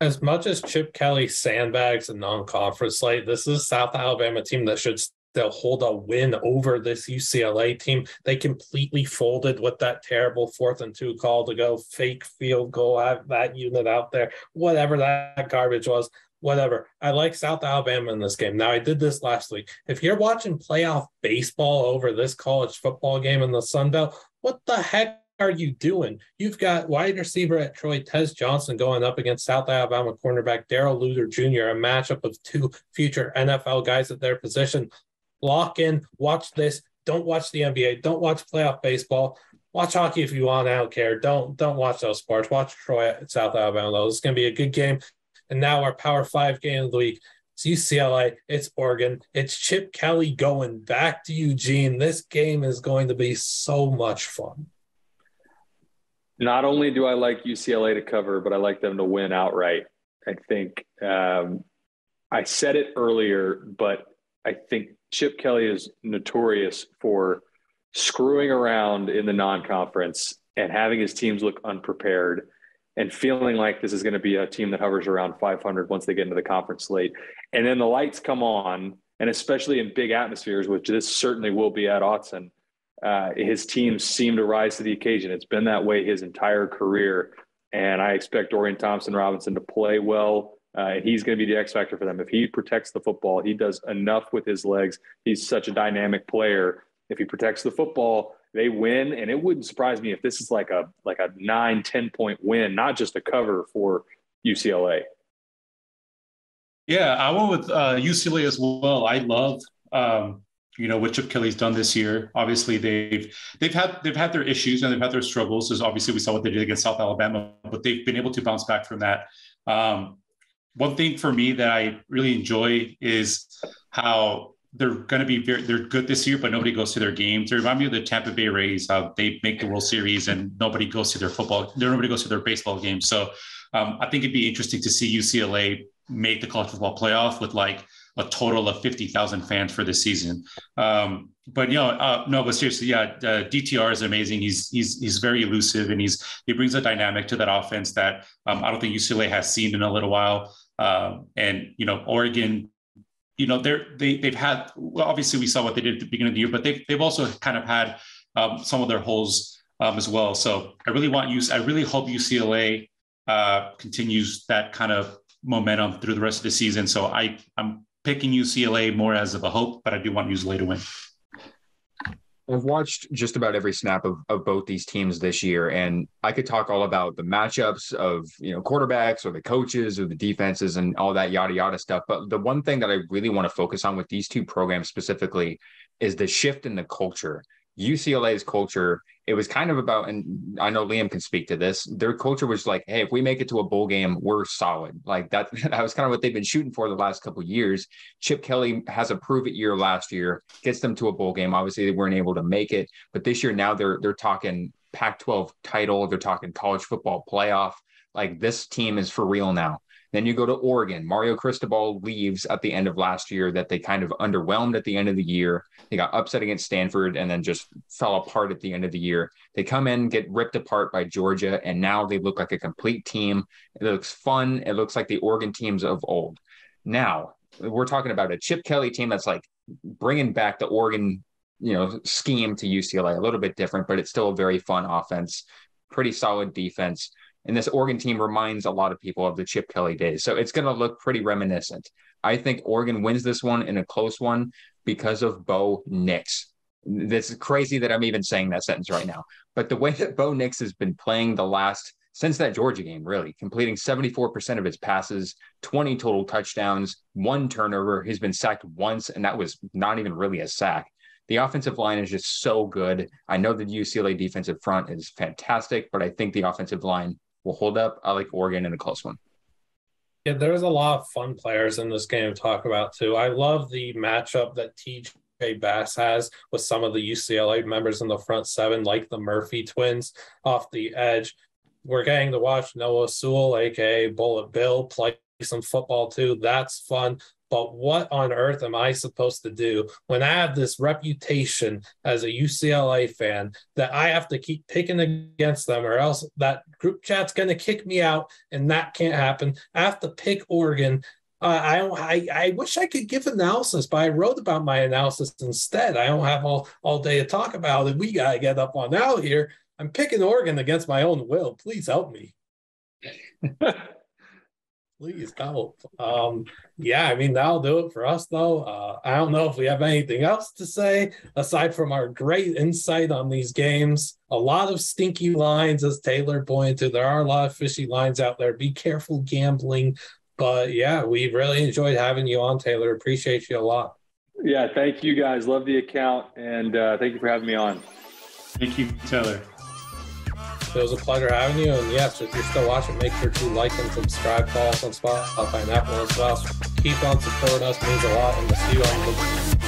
As much as Chip Kelly sandbags and non-conference slate, this is a South Alabama team that should still hold a win over this UCLA team. They completely folded with that terrible 4th and 2 call to go fake field goal, have that unit out there, whatever that garbage was. Whatever. I like South Alabama in this game. Now, I did this last week. If you're watching playoff baseball over this college football game in the Sun Belt, what the heck are you doing? You've got wide receiver at Troy, Tez Johnson, going up against South Alabama cornerback Darrell Luter Jr., a matchup of 2 future NFL guys at their position. Lock in, watch this. Don't watch the NBA. Don't watch playoff baseball. Watch hockey if you want. I don't care. Don't watch those sports. Watch Troy at South Alabama, though. It's going to be a good game. And now our Power 5 game of the week. It's UCLA. It's Oregon. It's Chip Kelly going back to Eugene. This game is going to be so much fun. Not only do I like UCLA to cover, but I like them to win outright. I think I said it earlier, but I think Chip Kelly is notorious for screwing around in the non-conference and having his teams look unprepared and feeling like this is going to be a team that hovers around 500 once they get into the conference slate. And then the lights come on, and especially in big atmospheres, which this certainly will be at Autzen, his teams seem to rise to the occasion. It's been that way his entire career, and I expect Dorian Thompson-Robinson to play well. He's going to be the X factor for them. If he protects the football, he does enough with his legs. He's such a dynamic player. If he protects the football, they win, and it wouldn't surprise me if this is like a 9-10 point win, not just a cover for UCLA. Yeah, I went with UCLA as well. I love what Chip Kelly's done this year. Obviously, they've had their issues and they've had their struggles. As obviously we saw what they did against South Alabama, but they've been able to bounce back from that. One thing for me that I really enjoy is how they're going to be they're good this year, but nobody goes to their games. They remind me of the Tampa Bay Rays, how they make the World Series and nobody goes to their nobody goes to their baseball games. So I think it'd be interesting to see UCLA make the college football playoff with like a total of 50,000 fans for this season. But seriously, DTR is amazing. He's very elusive, and he brings a dynamic to that offense that I don't think UCLA has seen in a little while. Oregon, they've had, well, obviously we saw what they did at the beginning of the year, but they've also kind of had some of their holes as well. So I really hope UCLA continues that kind of momentum through the rest of the season. So I'm picking UCLA more as of a hope, but I do want UCLA to win. I've watched just about every snap of both these teams this year, and I could talk all about the matchups of, quarterbacks or the coaches or the defenses and all that yada, yada stuff. But the one thing that I really want to focus on with these two programs specifically is the shift in the culture. UCLA's culture, it was kind of about, and I know Liam can speak to this, their culture was like, hey, if we make it to a bowl game, we're solid. Like that was kind of what they've been shooting for the last couple of years. Chip Kelly has a prove it year last year, gets them to a bowl game. Obviously, they weren't able to make it, but this year now they're talking Pac-12 title, they're talking college football playoff. Like this team is for real now. Then you go to Oregon. Mario Cristobal leaves at the end of last year, that they kind of underwhelmed at the end of the year. They got upset against Stanford and then just fell apart at the end of the year. They come in, get ripped apart by Georgia, and now they look like a complete team. It looks fun. It looks like the Oregon teams of old. Now, we're talking about a Chip Kelly team that's like bringing back the Oregon, scheme to UCLA, a little bit different, but it's still a very fun offense, pretty solid defense. And this Oregon team reminds a lot of people of the Chip Kelly days. So it's going to look pretty reminiscent. I think Oregon wins this one in a close one because of Bo Nix. This is crazy that I'm even saying that sentence right now. But the way that Bo Nix has been playing since that Georgia game, really, completing 74% of his passes, 20 total touchdowns, 1 turnover. He's been sacked once, and that was not even really a sack. The offensive line is just so good. I know the UCLA defensive front is fantastic, but I think the offensive line will hold up. I like Oregon in a close one. Yeah, there's a lot of fun players in this game to talk about, too. I love the matchup that TJ Bass has with some of the UCLA members in the front seven, like the Murphy twins off the edge. We're getting to watch Noah Sewell, a.k.a. Bullet Bill, play some football, too. That's fun. But what on earth am I supposed to do when I have this reputation as a UCLA fan that I have to keep picking against them, or else that group chat's going to kick me out, and that can't happen. I have to pick Oregon. I wish I could give analysis, but I wrote about my analysis instead. I don't have all day to talk about it. We got to get up on out here. I'm picking Oregon against my own will. Please help me. Please help. That'll do it for us, though. I don't know if we have anything else to say aside from our great insight on these games. A lot of stinky lines, as Taylor pointed to. There are a lot of fishy lines out there. Be careful gambling. But, yeah, we really enjoyed having you on, Taylor. Appreciate you a lot. Yeah, thank you, guys. Love the account, and thank you for having me on. Thank you, Taylor. It was a pleasure having you. And yes, if you're still watching, make sure to like and subscribe. Follow us on Spotify and Apple as well. Keep on supporting us. It means a lot. And we'll see you on the